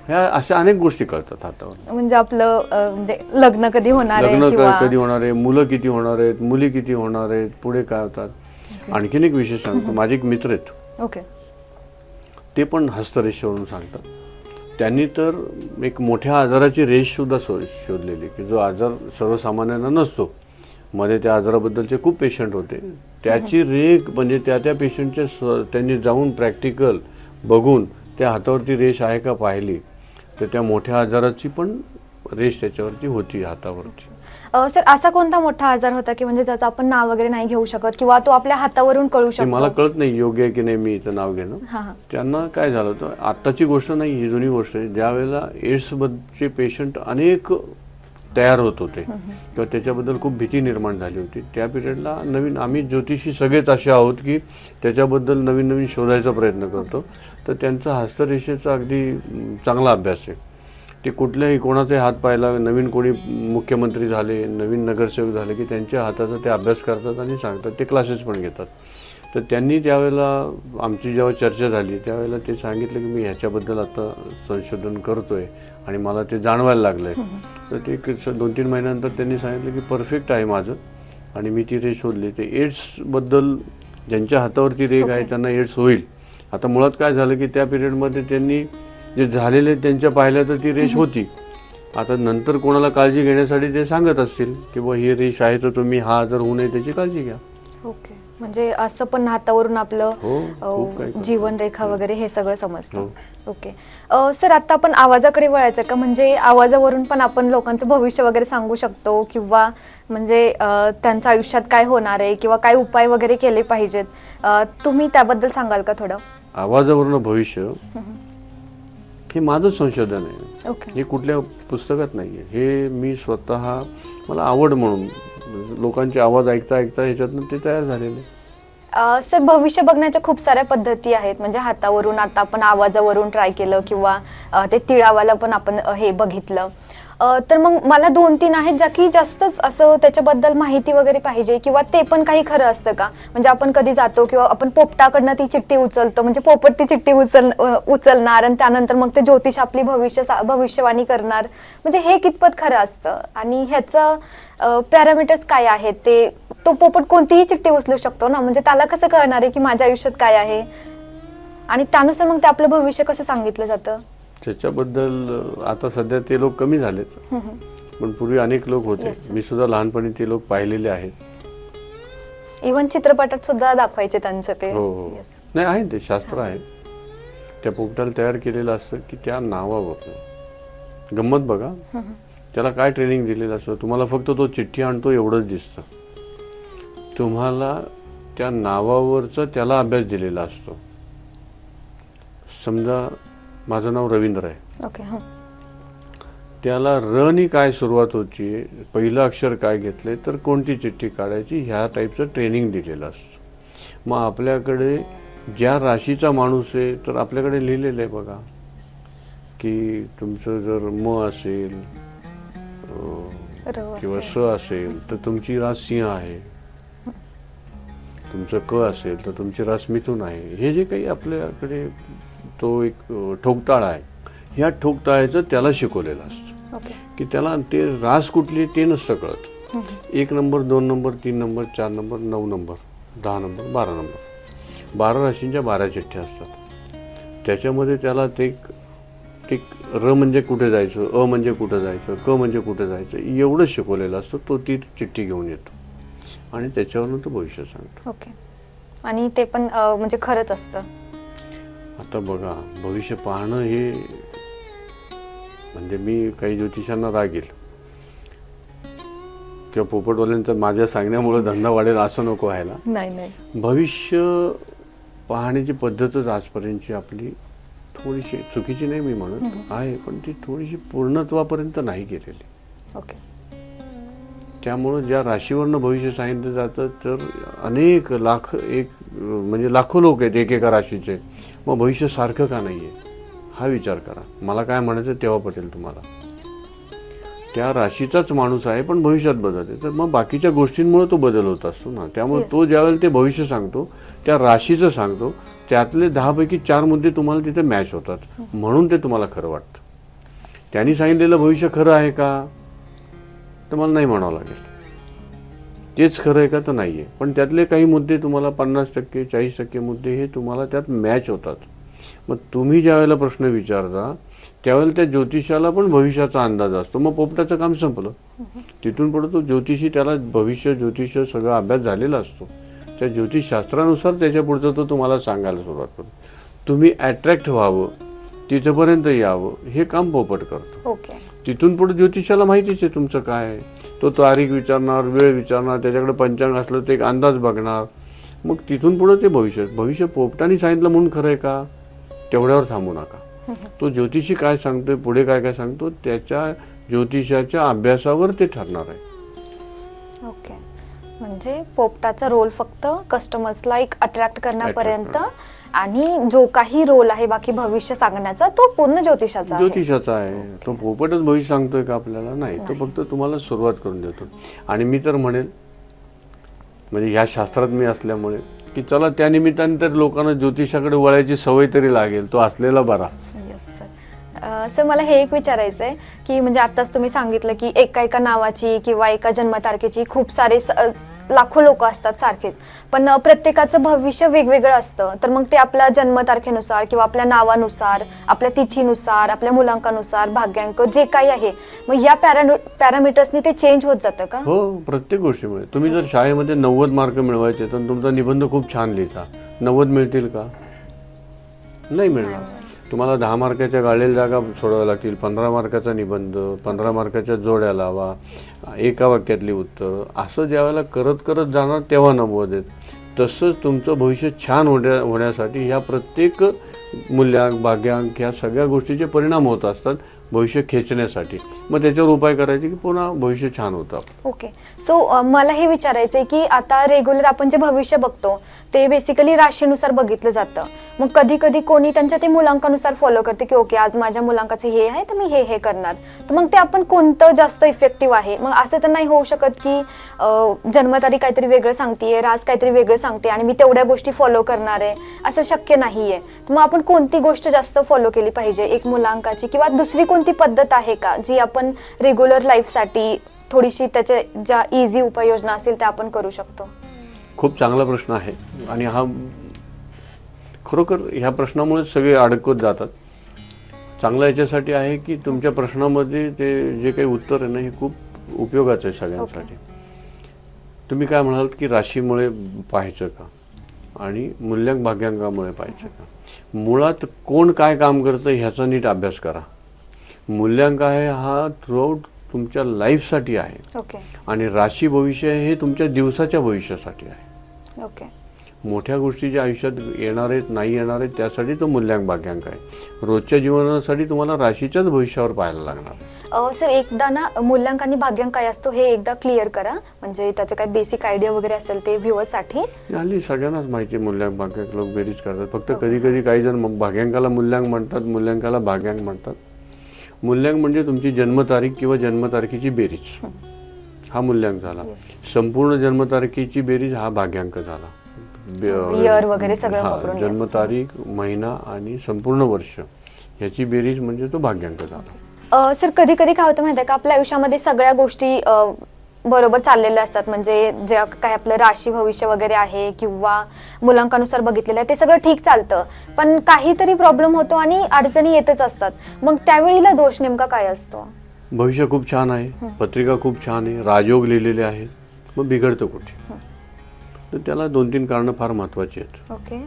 ह्या अशा अनेक गोष्टी कळतात हातावर. म्हणजे आपलं म्हणजे लग्न कधी होणार आहे, लग्न कधी होणार आहे, मुलं किती होणार आहेत, मुली किती होणार आहेत, पुढे काय होतात. आणखीन एक विषय सांगतो. माझे एक मित्र आहेत. ओके. ते पण हस्तरेषेवरून सांगतात. त्यांनी तर एक मोठ्या आजाराची रेषसुद्धा शोधलेली की जो आजार सर्वसामान्यांना नसतो. मध्ये त्या आजाराबद्दलचे खूप पेशंट होते. त्याची रेख म्हणजे त्या पेशंटच्या त्यांनी जाऊन प्रॅक्टिकल बघून त्या हातावरती रेष आहे का पाहिली तर त्या मोठ्या आजाराची पण रेष त्याच्यावरती होती हातावरती. सर असा कोणता मोठा आजार होता की म्हणजे ज्याचं आपण नाव वगैरे नाही घेऊ शकत किंवा तो आपल्या हातावरून कळू शकतो? मला कळत नाही योग्य आहे की नाही मी इथं नाव घेणं. त्यांना काय झालं होतं, आत्ताची गोष्ट नाही, ही जुनी गोष्ट आहे. ज्या वेळेला एड्सचे पेशंट अनेक तयार होत होते किंवा त्याच्याबद्दल खूप भीती निर्माण झाली होती, त्या पिरियडला नवीन आम्ही ज्योतिषी सगळेच असे आहोत की त्याच्याबद्दल नवीन नवीन शोधायचा प्रयत्न करतो. तर त्यांचा हस्तरेषेचा अगदी चांगला अभ्यास आहे. ते कुठल्याही कोणाचाही हात पाहिला, नवीन कोणी मुख्यमंत्री झाले, नवीन नगरसेवक झाले की त्यांच्या हाताचा ते अभ्यास करतात आणि सांगतात. ते क्लासेस पण घेतात. तर त्यांनी त्यावेळेला आमची जेव्हा चर्चा झाली त्यावेळेला ते सांगितलं की मी ह्याच्याबद्दल आता संशोधन करतो आहे आणि मला ते जाणवायला लागलं आहे. तर ते 2-3 महिन्यानंतर त्यांनी सांगितलं की परफेक्ट आहे माझं आणि मी ती रेष शोधली. ते एड्सबद्दल ज्यांच्या हातावरती रेग आहे त्यांना एड्स होईल. आता मुळात काय झालं की त्या पिरियडमध्ये त्यांनी जे झालेले त्यांच्या पाहिल्या तर ती रेष होती. आता नंतर कोणाला काळजी घेण्यासाठी ते सांगत असतील की बुवा ही रेष आहे तर तुम्ही हा आजार होऊ नये त्याची काळजी घ्या. ओके. म्हणजे असं पण हातावरून आपलं जीवनरेखा वगैरे हे सगळं समजतं. ओके. सर आता आपण आवाजाकडे वळायचं का? म्हणजे आवाजावरून पण आपण लोकांचं भविष्य वगैरे सांगू शकतो किंवा म्हणजे त्यांच्या आयुष्यात काय होणार आहे किंवा काय उपाय वगैरे केले पाहिजेत, तुम्ही त्याबद्दल सांगाल का थोडं? आवाजावरून भविष्य हे माझं संशोधन आहे. हे कुठल्या पुस्तकात नाही आहे. हे मी स्वतः मला आवड म्हणून लोकांचे आवाज ऐकता ऐकता ह्याच्यातनं ते तयार झालेले. सर भविष्य बघण्याच्या खूप साऱ्या पद्धती आहेत. म्हणजे हातावरून, आता आपण आवाजावरून ट्राय केलं किंवा ते तिळावाला पण आपण हे बघितलं. तर मग मला 2-3 आहेत ज्या की जास्तच असं त्याच्याबद्दल माहिती वगैरे पाहिजे, किंवा ते पण काही खरं असतं का? म्हणजे आपण कधी जातो किंवा आपण पोपटाकडनं ती चिठ्ठी उचलतो, म्हणजे पोपट ती चिठ्ठी उचलणार आणि त्यानंतर मग ते ज्योतिष आपली भविष्यवाणी करणार, म्हणजे हे कितपत खरं असतं आणि ह्याचं पॅरामीटर्स काय आहेत? ते तो पोपट कोणतीही चिठ्ठी उचलू शकतो ना, म्हणजे त्याला कसं कळणार आहे की माझ्या आयुष्यात काय आहे, आणि त्यानुसार मग ते आपलं भविष्य कसं सांगितलं जातं? त्याच्याबद्दल आता सध्या ते लोक कमी झालेत, पण पूर्वी अनेक लोक होते. मी सुद्धा लहानपणी ते लोक पाहिलेले आहेत. इव्हन चित्रपटात सुद्धा दाखवायचे त्यांचं ते. हो. नाही, आहे ते शास्त्र आहे. त्या पोपटाला तयार केलेलं असतं की त्या नावावर गंमत बघा, त्याला काय ट्रेनिंग दिलेलं असतं. तुम्हाला फक्त तो चिठ्ठी आणतो एवढंच दिसतं. तुम्हाला त्या नावावरचा त्याला अभ्यास दिलेला असतो. समजा माझं नाव रवींद्र आहे. ओके. त्याला र नी काय सुरुवात होती, पहिलं अक्षर काय घेतले, तर कोणती चिठ्ठी काढायची, ह्या टाईपचं ट्रेनिंग दिलेलं असतं. मग आपल्याकडे ज्या राशीचा माणूस आहे तर आपल्याकडे लिहिलेलं आहे बघा की तुमचं जर म असेल किंवा स असेल तर तुमची रास सिंह आहे, तुमचं क असेल तर तुमची रास मिथुन आहे. हे जे काही आपल्याकडे तो एक ठोकताळा आहे, ह्या ठोकताळ्याचं त्याला शिकवलेलं असतं की त्याला ते रास कुठली ते नसतं कळत. 1 number, 2 number, 3 number, 4 number, 9 number, 10 number, 12 number, 12 राशींच्या 12 चिठ्ठ्या असतात. त्याच्यामध्ये त्याला ते र म्हणजे कुठे जायचं, अ म्हणजे कुठं जायचं, क म्हणजे कुठं जायचं, एवढंच शिकवलेलं असतं. तो ती चिठ्ठी घेऊन येतो आणि त्याच्यावरून तो भविष्य सांगतो. ओके. आणि ते पण म्हणजे खरंच असतं. आता बघा, भविष्य पाहणं हे म्हणजे मी काही ज्योतिषांना रागेल किंवा पोपटवाल्यांचा माझ्या सांगण्यामुळे धंदा वाढेल असं नको व्हायला. नाही. भविष्य पाहण्याची पद्धतच आजपर्यंतची आपली थोडीशी चुकीची नाही मी म्हणत आहे, पण ती थोडीशी पूर्णत्वापर्यंत नाही गेलेली. ओके. त्यामुळं ज्या राशीवरनं भविष्य सांगितलं जातं तर अनेक लाख म्हणजे लाखो लोक आहेत एकेका राशीचे. मग भविष्य सारखं का नाही आहे हा विचार करा. मला काय म्हणायचं तेव्हा पटेल तुम्हाला. त्या राशीचाच माणूस आहे पण भविष्यात बदल आहे, तर मग बाकीच्या गोष्टींमुळे तो बदल होत असतो ना. त्यामुळे तो ज्यावेळेला ते भविष्य सांगतो त्या राशीचं सांगतो, त्यातले 10 पैकी 4 मुद्दे तुम्हाला तिथे मॅच होतात, म्हणून ते तुम्हाला खरं वाटतं. त्यांनी सांगितलेलं भविष्य खरं आहे का तर मला नाही म्हणावं लागेल. तेच खरं आहे का तर नाही आहे, पण त्यातले काही मुद्दे तुम्हाला 50%, 40% मुद्दे हे तुम्हाला त्यात मॅच होतात. मग तुम्ही ज्या वेळेला प्रश्न विचारता त्यावेळेला त्या ज्योतिषाला पण भविष्याचा अंदाज असतो. मग पोपटाचं काम संपलं. तिथून पुढे तो ज्योतिषी, त्याला भविष्य ज्योतिष सगळा अभ्यास झालेला असतो. त्या ज्योतिषशास्त्रानुसार त्याच्या पुढचं तो तुम्हाला सांगायला सुरुवात करतो. तुम्ही अट्रॅक्ट व्हावं, तिथपर्यंत यावं, हे काम पोपट करतो. ओके. तिथून पुढे ज्योतिषाला माहितीच आहे तुमचं काय आहे. तो तारीख विचारणार, वेळ विचारणार, त्याच्याकडे पंचांग असलं तर एक अंदाज बघणार. मग तिथून पुढे ते भविष्य पोपटाने सांगितलं म्हणून खरं आहे का तेवढ्यावर थांबू नका. तो ज्योतिषी काय सांगतोय, पुढे काय काय सांगतो, त्याच्या ज्योतिषाच्या अभ्यासावर ते ठरणार आहे. ओके. म्हणजे पोपटाचा रोल फक्त कस्टमर्सला एक अट्रॅक्ट करण्यापर्यंत, आणि जो काही रोल आहे बाकी भविष्य सांगण्याचा तो पूर्ण ज्योतिषाचा आहे. तो पोपटच भविष्य सांगतोय का आपल्याला? नाही, तो फक्त तुम्हाला सुरुवात करून देतो. आणि मी तर म्हणेल, म्हणजे ह्या शास्त्रात मी असल्यामुळे, की चला त्या निमित्ताने तर लोकांना ज्योतिषाकडे वळायची सवय तरी लागेल, तो असलेला बरा. सर मला हे एक विचारायचं आहे की म्हणजे आत्ताच तुम्ही सांगितलं की एका नावाची किंवा एका जन्मतारखेची खूप सारे लाखो लोक असतात सारखेच, पण प्रत्येकाचं भविष्य वेगवेगळं असतं. तर मग ते आपल्या जन्मतारखेनुसार किंवा आपल्या नावानुसार, आपल्या तिथीनुसार, आपल्या मुलांकानुसार, भाग्यांक जे काही आहे, मग या पॅरामीटर्सनी ते चेंज होत जातं का? हो, प्रत्येक गोष्टीमुळे. तुम्ही जर शाळेमध्ये 90 मार्क मिळवायचे तर तुमचा निबंध खूप छान लिहिता, 90 मिळतील का? नाही मिळणार. तुम्हाला 10 मार्काच्या गाळलेल्या जागा सोडवाव्या लागतील, 15 मार्काचा निबंध, 15 मार्काच्या जोड्या लावा, एका वाक्यातली उत्तर, असं ज्यावेळेला करत जाणार तेव्हा नंबर देत. तसंच तुमचं भविष्य छान होण्यासाठी ह्या प्रत्येक मूल्यांक, भाग्यांक ह्या सगळ्या गोष्टीचे परिणाम होत असतात. भविष्य खेचण्यासाठी. मग त्याच्यावर उपाय करायचे की पुन्हा भविष्य छान होतं आपलं. ओके. सो मला हे विचारायचं आहे की आता रेग्युलर आपण जे भविष्य बघतो ते बेसिकली राशीनुसार बघितलं जातं. मग कधी कधी कोणी त्यांच्या ते मुलांकानुसार फॉलो करते की ओके आज माझ्या मुलांकाचे हे आहे तर मी हे करणार. तर मग ते आपण कोणतं जास्त इफेक्टिव्ह आहे? मग असं तर नाही होऊ शकत की जन्मतारीख काहीतरी वेगळं सांगतेय, रास काहीतरी वेगळं सांगते आणि मी तेवढ्या गोष्टी फॉलो करणार आहे, असं शक्य नाहीये. तर मग आपण कोणती गोष्ट जास्त फॉलो केली पाहिजे, एक मुलांकाची किंवा दुसरी कोणती पद्धत आहे का जी आपण रेग्युलर लाईफसाठी थोडीशी त्याच्या ज्या इझी उपाययोजना असतील त्या आपण करू शकतो? खूप चांगला प्रश्न आहे आणि हा खरोखर ह्या प्रश्नामुळे सगळे अडकत जातात. चांगला याच्यासाठी आहे की तुमच्या प्रश्नामध्ये ते जे काही उत्तर आहे ना हे खूप उपयोगाचं आहे सगळ्यांसाठी. तुम्ही काय म्हणाल की राशीमुळे पाहायचं का आणि मूल्यांक भाग्यांकामुळे पाहायचं का? मुळात कोण काय काम करतं ह्याचा नीट अभ्यास करा. मूल्यांक आहे हा थ्रूआउट तुमच्या लाईफसाठी आहे ओके. आणि राशी भविष्य हे तुमच्या दिवसाच्या भविष्यासाठी आहे. ओके. मोठ्या गोष्टी ज्या आयुष्यात येणार आहेत नाही येणार आहेत त्यासाठी तो मूल्यांक भाग्यांक आहे. रोजच्या जीवनासाठी तुम्हाला राशीच्याच भविष्यावर पाहायला लागणार. सर एकदा ना मूल्यांक आणि भाग्यांक काय असतो हे एकदा क्लिअर करा, म्हणजे त्याचं काय बेसिक आयडिया वगैरे असेल ते व्ह्युअर्ससाठी. हल्ली सगळ्यांनाच माहिती आहे मूल्यांक भाग्यांक, लोक बेरीज करतात. फक्त कधी कधी काही जण भाग्यांकाला मूल्यांक म्हणतात, मूल्यांकाला भाग्यांक म्हणतात. मूल्यांक म्हणजे तुमची जन्मतारीख किंवा जन्मतारखेची बेरीज, हा मूल्यांक झाला. संपूर्ण जन्मतारखेची बेरीज हा भाग्यांक झाला. इयर वगैरे सगळं वापरून जन्मतारीख, महिना आणि संपूर्ण वर्ष ह्याची बेरीज म्हणजे तो भाग्यांक झाला. सर कधी कधी काय होतं माहिती आहे का, आपल्या आयुष्यामध्ये सगळ्या गोष्टी बरोबर चाललेल्या असतात, म्हणजे जे काय आपलं राशी भविष्य वगैरे आहे किंवा मुलांकानुसार बघितलेलं आहे ते सगळं ठीक चालतं, पण काहीतरी प्रॉब्लेम होतो आणि अडचणी येतच असतात. मग त्यावेळीला दोष नेमका काय असतो? भविष्य खूप छान आहे, पत्रिका खूप छान आहे, राजयोग लिहिलेले आहेत, मग बिघडतं कुठे? तर त्याला 2-3 कारणं फार महत्त्वाची आहेत. ओके.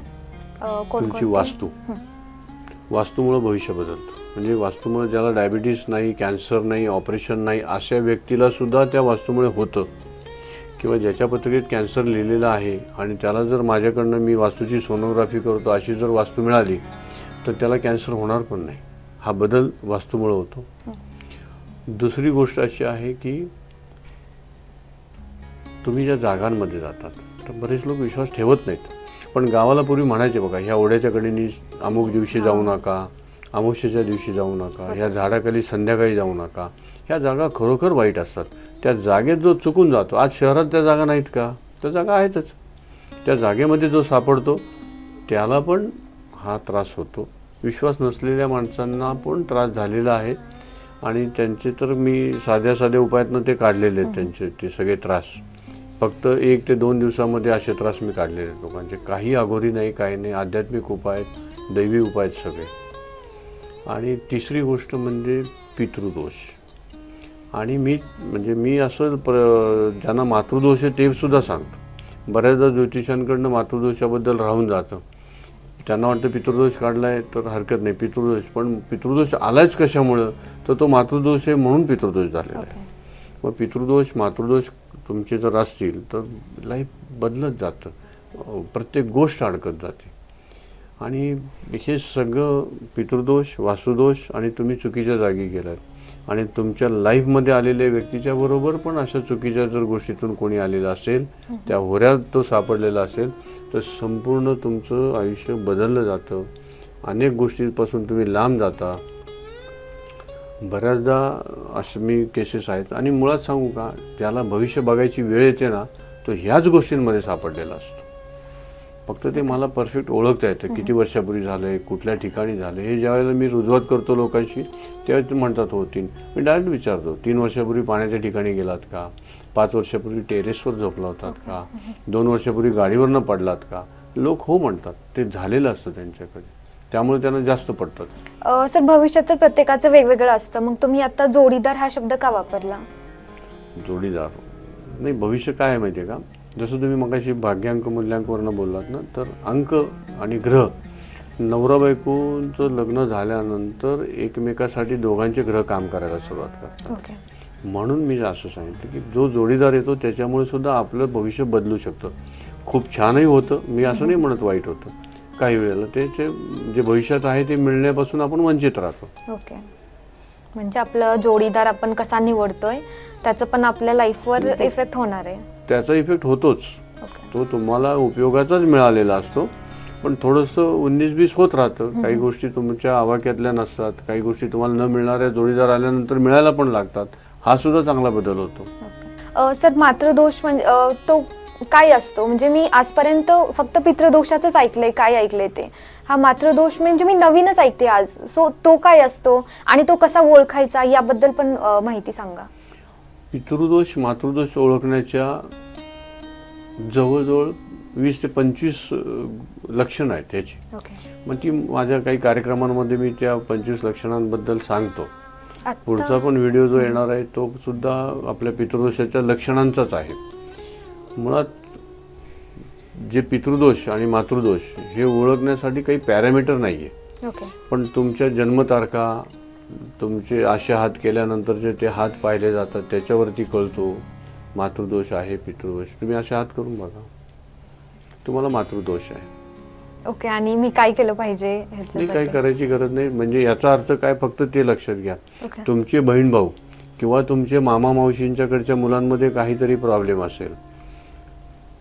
तुमची वास्तू, वास्तूमुळे भविष्य बदलतं. म्हणजे वास्तूमुळे ज्याला डायबिटीस नाही, कॅन्सर नाही, ऑपरेशन नाही अशा व्यक्तीला सुद्धा त्या वास्तूमुळे होतं. किंवा ज्याच्या पत्रिकेत कॅन्सर लिहिलेला आहे आणि त्याला जर माझ्याकडनं मी वास्तूची सोनोग्राफी करतो अशी जर वास्तू मिळाली तर त्याला कॅन्सर होणार पण नाही. हा बदल वास्तूमुळे होतो. दुसरी गोष्ट अशी आहे की तुम्ही ज्या जागांमध्ये जातात तर बरेच लोक विश्वास ठेवत नाहीत, पण गावाला पूर्वी म्हणायचे बघा, ह्या ओढ्याच्या कडेनी अमुक दिवशी जाऊ नका, अमावस्येच्या दिवशी जाऊ नका, ह्या झाडाखाली संध्याकाळी जाऊ नका. ह्या जागा खरोखर वाईट असतात. त्या जागेत जो चुकून जातो, आज शहरात त्या जागा नाहीत का? त्या जागा आहेतच. त्या जागेमध्ये जो सापडतो त्याला पण हा त्रास होतो. विश्वास नसलेल्या माणसांना पण त्रास झालेला आहे आणि त्यांचे तर मी साध्या उपायातनं ते काढलेले आहेत. त्यांचे ते सगळे त्रास फक्त 1 ते 2 दिवसामध्ये असे त्रास मी काढलेले आहेत लोकांचे. काही अघोरी नाही, काही नाही, आध्यात्मिक उपाय, दैवी उपाय सगळे. आणि तिसरी गोष्ट म्हणजे पितृदोष. आणि मी असं ज्यांना मातृदोष आहे ते सुद्धा सांगतो. बऱ्याचदा ज्योतिषांकडनं मातृदोषाबद्दल राहून जातं. त्यांना वाटतं पितृदोष काढला आहे तर हरकत नाही, पितृदोष, पण पितृदोष आलाच कशामुळं? तर तो मातृदोष आहे म्हणून पितृदोष झालेला आहे. मग पितृदोष मातृदोष तुमचे जर असतील तर लाईफ बदलत जातं, प्रत्येक गोष्ट अडकत जाते. आणि हे सगळं पितृदोष, वास्तुदोष आणि तुम्ही चुकीच्या जागी गेलात आणि तुमच्या लाईफमध्ये आलेल्या व्यक्तीच्या बरोबर पण अशा चुकीच्या जर गोष्टीतून कोणी आलेलं असेल, त्या होऱ्यात तो सापडलेला असेल तर संपूर्ण तुमचं आयुष्य बदललं जातं. अनेक गोष्टींपासून तुम्ही लांब जाता. बऱ्याचदा असं मी केसेस आहेत. आणि मुळात सांगू का, ज्याला भविष्य बघायची वेळ येते ना तो ह्याच गोष्टींमध्ये सापडलेला असतो. फक्त ते मला परफेक्ट ओळखता येतं, किती वर्षापूर्वी झालं आहे, कुठल्या ठिकाणी झालं. हे ज्यावेळेला मी रुजवात करतो लोकांशी त्यावेळेस म्हणतात हो 3. मी डायरेक्ट विचारतो 3 वर्षापूर्वी पाण्याच्या ठिकाणी गेलात का? 5 वर्षापूर्वी टेरेसवर झोपला होतात का? 2 वर्षापूर्वी गाडीवरनं पडलात का? लोक हो म्हणतात. ते झालेलं असतं त्यांच्याकडे, त्यामुळे त्यांना जास्त पडतात. सर भविष्यात तर प्रत्येकाचं वेगवेगळं असतं, मग तुम्ही आता जोडीदार हा शब्द का वापरला? जोडीदार नाही, भविष्य काय आहे माहिती आहे का, जसं तुम्ही मगाशी भाग्यांक मूल्यांकवरनं बोललात ना, तर अंक आणि ग्रह, नवरा बायकोचं लग्न झाल्यानंतर एकमेकासाठी दोघांचे ग्रह काम करायला सुरुवात करतात. म्हणून मी असं सांगितलं की जो जोडीदार येतो त्याच्यामुळे सुद्धा आपलं भविष्य बदलू शकतं. खूप छानही होतं, मी असं नाही म्हणत वाईट होतं. काही वेळेला त्याचे जे भविष्यात आहे ते मिळण्यापासून आपण वंचित राहतो. ओके, म्हणजे आपलं जोडीदार आपण कसा निवडतोय त्याचं पण आपल्या लाईफवर इफेक्ट होणार आहे. त्याचा इफेक्ट होतोच. तो तुम्हाला उपयोगाचाच मिळालेला असतो, पण थोडंसं 19-20 होत राहतं. काही गोष्टी तुमच्या आवाक्यातल्या नसतात, काही गोष्टी तुम्हाला न मिळणाऱ्या जोडीदार आल्यानंतर मिळायला पण लागतात. हा सुद्धा चांगला बदल होतो. सर मातृदोष म्हणजे तो काय असतो? म्हणजे मी आजपर्यंत फक्त पितृदोषाचंच ऐकलंय, काय ऐकलंय ते. हा मातृदोष म्हणजे मी नवीनच ऐकते आज. सो तो काय असतो आणि तो कसा ओळखायचा याबद्दल पण माहिती सांगा. पितृदोष मातृदोष ओळखण्याच्या जवळजवळ 20 ते 25 लक्षणं आहेत त्याची. मग ती माझ्या काही कार्यक्रमांमध्ये मी त्या 25 लक्षणांबद्दल सांगतो. पुढचा पण व्हिडिओ जो येणार आहे तो सुद्धा आपल्या पितृदोषाच्या लक्षणांचाच आहे. मुळात जे पितृदोष आणि मातृदोष हे ओळखण्यासाठी काही पॅरामीटर नाही आहे. पण तुमच्या जन्मतारखा, तुमचे असे हात केल्यानंतरचे ते हात पाहिले जातात, त्याच्यावरती कळतो मातृदोष आहे पितृदोष. तुम्ही असे हात करून बघा, तुम्हाला मातृदोष आहे. ओके. आणि मी काय केलं पाहिजे? नाही, काही करायची गरज नाही. म्हणजे याचा अर्थ काय, फक्त ते लक्षात घ्या. तुमचे बहीण भाऊ किंवा तुमचे मामा मावशींच्याकडच्या मुलांमध्ये काहीतरी प्रॉब्लेम असेल,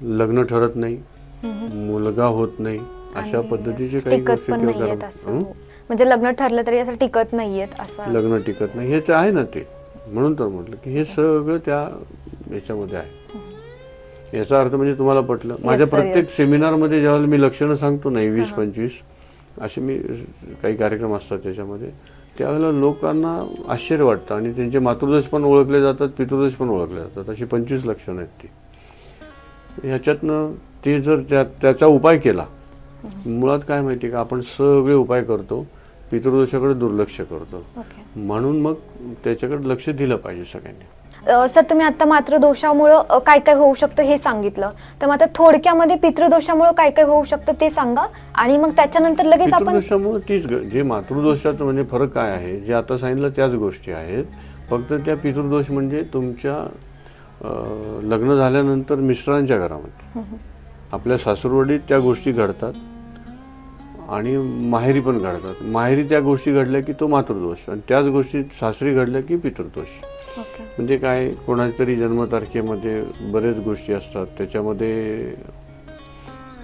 लग्न ठरत नाही, मुलगा होत नाही, अशा पद्धतीचे काही गोष्टी म्हणजे लग्न ठरलं तरी असं टिकत नाहीयेत, असं लग्न टिकत नाही, हे आहे ना ते. म्हणून तर म्हटलं की हे सगळं त्या याच्यामध्ये आहे. याचा अर्थ म्हणजे तुम्हाला पटलं. माझ्या प्रत्येक सेमिनारमध्ये ज्यावेळेला मी लक्षणं सांगतो नाही 20-25 असे मी काही कार्यक्रम असतात त्याच्यामध्ये, त्यावेळेला लोकांना आश्चर्य वाटतं आणि त्यांचे मातृदोष पण ओळखले जातात, पितृदोष पण ओळखले जातात. अशी 25 लक्षणं आहेत ती. ह्याच्यातनं ते जर त्याचा उपाय केला, मुळात काय माहिती का, आपण सगळे उपाय करतो, पितृदोषाकडे दुर्लक्ष करतो. म्हणून मग त्याच्याकडे लक्ष दिलं पाहिजे सगळ्यांनी. सर तुम्ही आता मातृदोषामुळं काय काय होऊ शकतं हे सांगितलं, तर मग आता थोडक्यामध्ये पितृदोषामुळं काय काय होऊ शकतं ते सांगा आणि मग त्याच्यानंतर लगेच आपण. पितृदोषामुळे तीच जे मातृदोषाचं म्हणजे फरक काय आहे, जे आता सांगितलं त्याच गोष्टी आहेत. फक्त त्या पितृदोष म्हणजे तुमच्या लग्न झाल्यानंतर मिस्टरांच्या घरामध्ये आपल्या सासूरवाडीत त्या गोष्टी घडतात आणि माहेरी पण घडतात. माहेरी त्या गोष्टी घडल्या की तो मातृदोष, आणि त्याच गोष्टी सासरी घडल्या की पितृदोष. म्हणजे काय, कोणाच्या तरी जन्मतारखेमध्ये बरेच गोष्टी असतात. त्याच्यामध्ये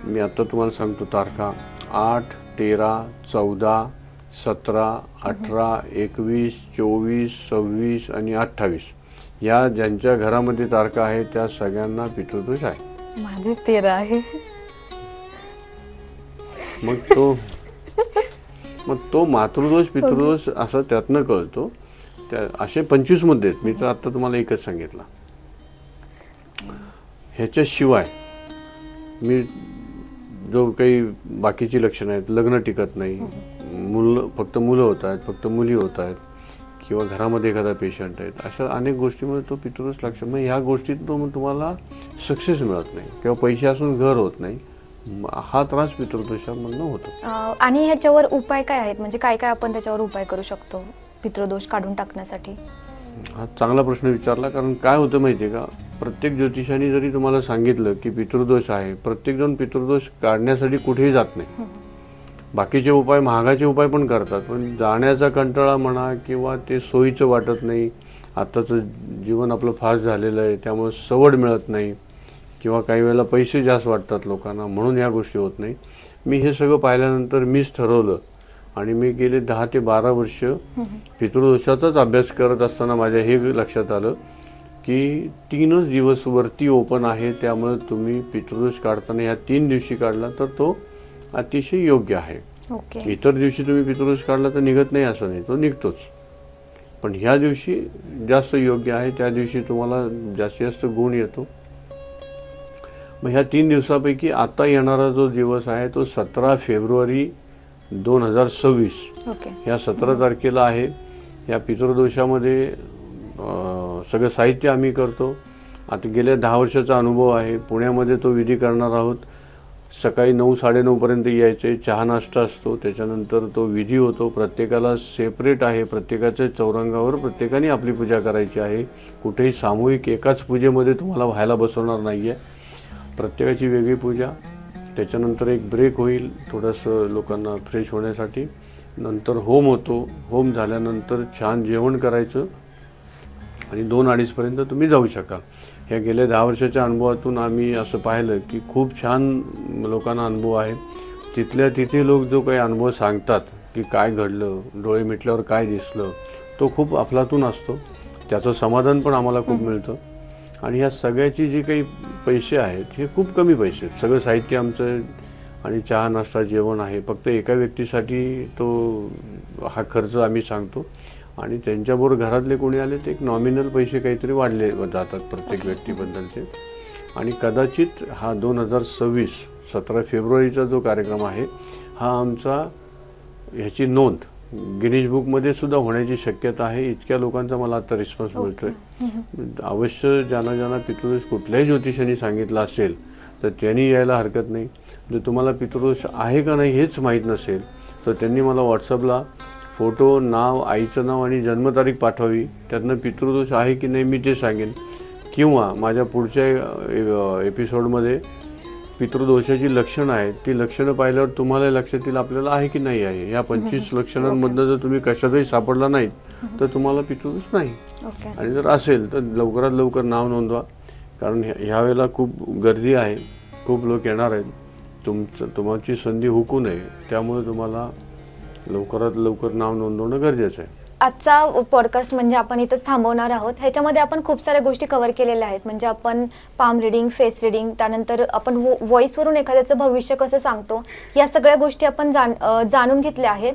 मी आता तुम्हाला सांगतो तारखा: 8, 13, 14, 17, 18, 21, 24, 26 आणि 28 या ज्यांच्या घरामध्ये तारखा आहे त्या सगळ्यांना पितृदोष आहे. माझीच 13 आहे. मग तो मातृदोष पितृदोष असं त्यातनं कळतो. त्या असे 25 मुद्दे आहेत. मी तर आता तुम्हाला एकच सांगितला. ह्याच्याशिवाय मी जो काही बाकीची लक्षणं आहेत, लग्न टिकत नाही, फक्त मुलं होत आहेत, फक्त मुली होत आहेत, किंवा घरामध्ये एखादा पेशंट आहे, अशा अनेक गोष्टीमध्ये तो पितृदोष लक्ष. मग ह्या गोष्टीत तुम्हाला सक्सेस मिळत नाही किंवा पैसे असून घर होत नाही, हा त्रास पितृदोषामधनं होतो. आणि ह्याच्यावर उपाय काय आहेत? म्हणजे काय काय आपण त्याच्यावर उपाय करू शकतो पितृदोष काढून टाकण्यासाठी? हा चांगला प्रश्न विचारला. कारण काय होतं माहिती आहे का, प्रत्येक ज्योतिषाने जरी तुम्हाला सांगितलं की पितृदोष आहे, प्रत्येकजण पितृदोष काढण्यासाठी कुठेही जात नाही. बाकीचे उपाय, महागाचे उपाय पण करतात, पण जाण्याचा कंटाळा म्हणा किंवा ते सोयीचं वाटत नाही. आत्ताचं जीवन आपलं फास्ट झालेलं आहे, त्यामुळे सवड मिळत नाही, किंवा काही वेळेला पैसे जास्त वाटतात लोकांना, म्हणून ह्या गोष्टी होत नाही. मी हे सगळं पाहिल्यानंतर मीच ठरवलं आणि मी गेले 10 ते 12 वर्ष पितृदोषाचाच अभ्यास करत असताना माझ्या हे लक्षात आलं की 3च दिवस वरती ओपन आहे, त्यामुळे तुम्ही पितृदोष काढताना ह्या 3 दिवशी काढला तर तो अतिशय योग्य आहे. इतर दिवशी तुम्ही पितृदोष काढला तर निघत नाही असं नाही, तो निघतोच, पण ह्या दिवशी जास्त योग्य आहे. त्या दिवशी तुम्हाला जास्तीत जास्त गुण येतो. मग ह्या 3 दिवसापैकी आता येणारा जो दिवस आहे तो 17 फेब्रुवारी 2026 ह्या 17 तारखेला आहे. या पितृदोषामध्ये सगळं साहित्य आम्ही करतो. आता गेल्या 10 वर्षाचा अनुभव आहे. पुण्यामध्ये तो विधी करणार आहोत. सकाळी 9-9:30 पर्यंत यायचे. चहा नाश्ता असतो, त्याच्यानंतर तो विधी होतो. प्रत्येकाला सेपरेट आहे, प्रत्येकाच्या चौरंगावर प्रत्येकाने आपली पूजा करायची आहे. कुठेही सामूहिक एकाच पूजेमध्ये तुम्हाला व्हायला बसवणार नाही आहे. प्रत्येकाची वेगळी पूजा. त्याच्यानंतर एक ब्रेक होईल थोडंसं लोकांना फ्रेश होण्यासाठी, नंतर होम होतो. होम झाल्यानंतर छान जेवण करायचं आणि 2-2:30पर्यंत तुम्ही जाऊ शकाल. ह्या गेल्या 10 वर्षाच्या अनुभवातून आम्ही असं पाहिलं की खूप छान लोकांना अनुभव आहे. तिथल्या तिथे लोक जो काही अनुभव सांगतात की काय घडलं, डोळे मिटल्यावर काय दिसलं, तो खूप अफलातून असतो. त्याचं समाधान पण आम्हाला खूप मिळतं. आणि ह्या सगळ्याची जी काही पैसे आहेत हे खूप कमी पैसे आहेत. सगळं साहित्य आमचं आणि चहा नाश्ता जेवण आहे. फक्त एका व्यक्तीसाठी तो हा खर्च आम्ही सांगतो. आणि त्यांच्याबरोबर घरातले कोणी आले तर एक नॉमिनल पैसे काहीतरी वाढले जातात प्रत्येक व्यक्तीबद्दलचे. आणि कदाचित हा 2026 17 फेब्रुवारीचा जो कार्यक्रम आहे हा आमचा ह्याची नोंद गिनीज बुकमध्ये सुद्धा होण्याची शक्यता आहे. इतक्या लोकांचा मला आता रिस्पॉन्स मिळतोय. अवश्य ज्यांना पितृदोष कुठल्याही ज्योतिषाने सांगितलं असेल तर त्यांनी यायला हरकत नाही. जर तुम्हाला पितृदोष आहे का नाही हेच माहीत नसेल तर त्यांनी मला व्हॉट्सअपला फोटो, नाव, आईचं नाव आणि जन्मतारीख पाठवावी. त्यातनं पितृदोष आहे की नाही मी ते सांगेन. किंवा माझ्या पुढच्या एपिसोडमध्ये पितृदोषाची लक्षणं आहेत, ती लक्षणं पाहिल्यावर तुम्हाला लक्षात येईल आपल्याला आहे की नाही आहे. या 25 लक्षणांमधनं जर तुम्ही कशातही सापडला नाहीत तर तुम्हाला पितृदोष नाही. आणि जर असेल तर लवकरात लवकर नाव नोंदवा. कारण ह्यावेळेला खूप गर्दी आहे, खूप लोक येणार आहेत. तुमची संधी हुकू नये, त्यामुळे तुम्हाला लवकरात लवकर नाव नोंदवणं गरजेचं आहे. आजचा पॉडकास्ट म्हणजे आपण इथंच थांबवणार आहोत. ह्याच्यामध्ये आपण खूप साऱ्या गोष्टी कव्हर केलेल्या आहेत. म्हणजे आपण पाम रिडिंग, फेस रिडिंग, त्यानंतर आपण व्हॉइसवरून एखाद्याचं भविष्य कसं सांगतो, या सगळ्या गोष्टी आपण जाणून घेतल्या आहेत.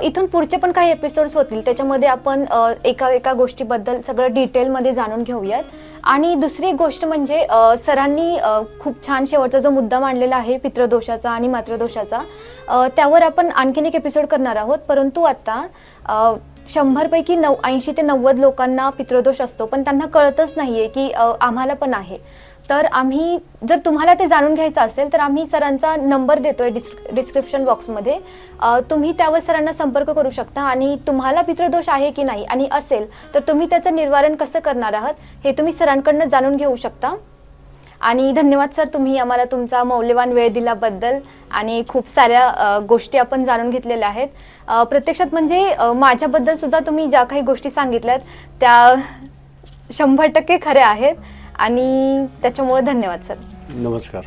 इथून पुढचे पण काही एपिसोड्स होतील, त्याच्यामध्ये आपण एका गोष्टीबद्दल सगळं डिटेलमध्ये जाणून घेऊयात. आणि दुसरी गोष्ट म्हणजे सरांनी खूप छान शेवटचा जो मुद्दा मांडलेला आहे पितृदोषाचा आणि मातृदोषाचा, त्यावर आपण आणखीन एक एपिसोड करणार आहोत. परंतु आता 100पैकी 80 ते 90 लोकांना पितृदोष असतो, पण त्यांना कळतच नाहीये की आम्हाला पण आहे. तर आम्ही, जर तुम्हाला ते जाणून घ्यायचं असेल तर आम्ही सरांचा नंबर देतोय डिस्क्रिप्शन बॉक्समध्ये. तुम्ही त्यावर सरांना संपर्क करू शकता आणि तुम्हाला पितृदोष आहे की नाही आणि असेल तर तुम्ही त्याचं निवारण कसं करणार आहात हे तुम्ही सरांकडनं जाणून घेऊ शकता. आणि धन्यवाद सर, तुम्ही आम्हाला तुमचा मौल्यवान वेळ दिल्याबद्दल. आणि खूप साऱ्या गोष्टी आपण जाणून घेतलेल्या आहेत. प्रत्यक्षात म्हणजे माझ्याबद्दल सुद्धा तुम्ही ज्या काही गोष्टी सांगितल्यात त्या 100% खऱ्या आहेत. आणि त्याच्यामुळे धन्यवाद सर. नमस्कार.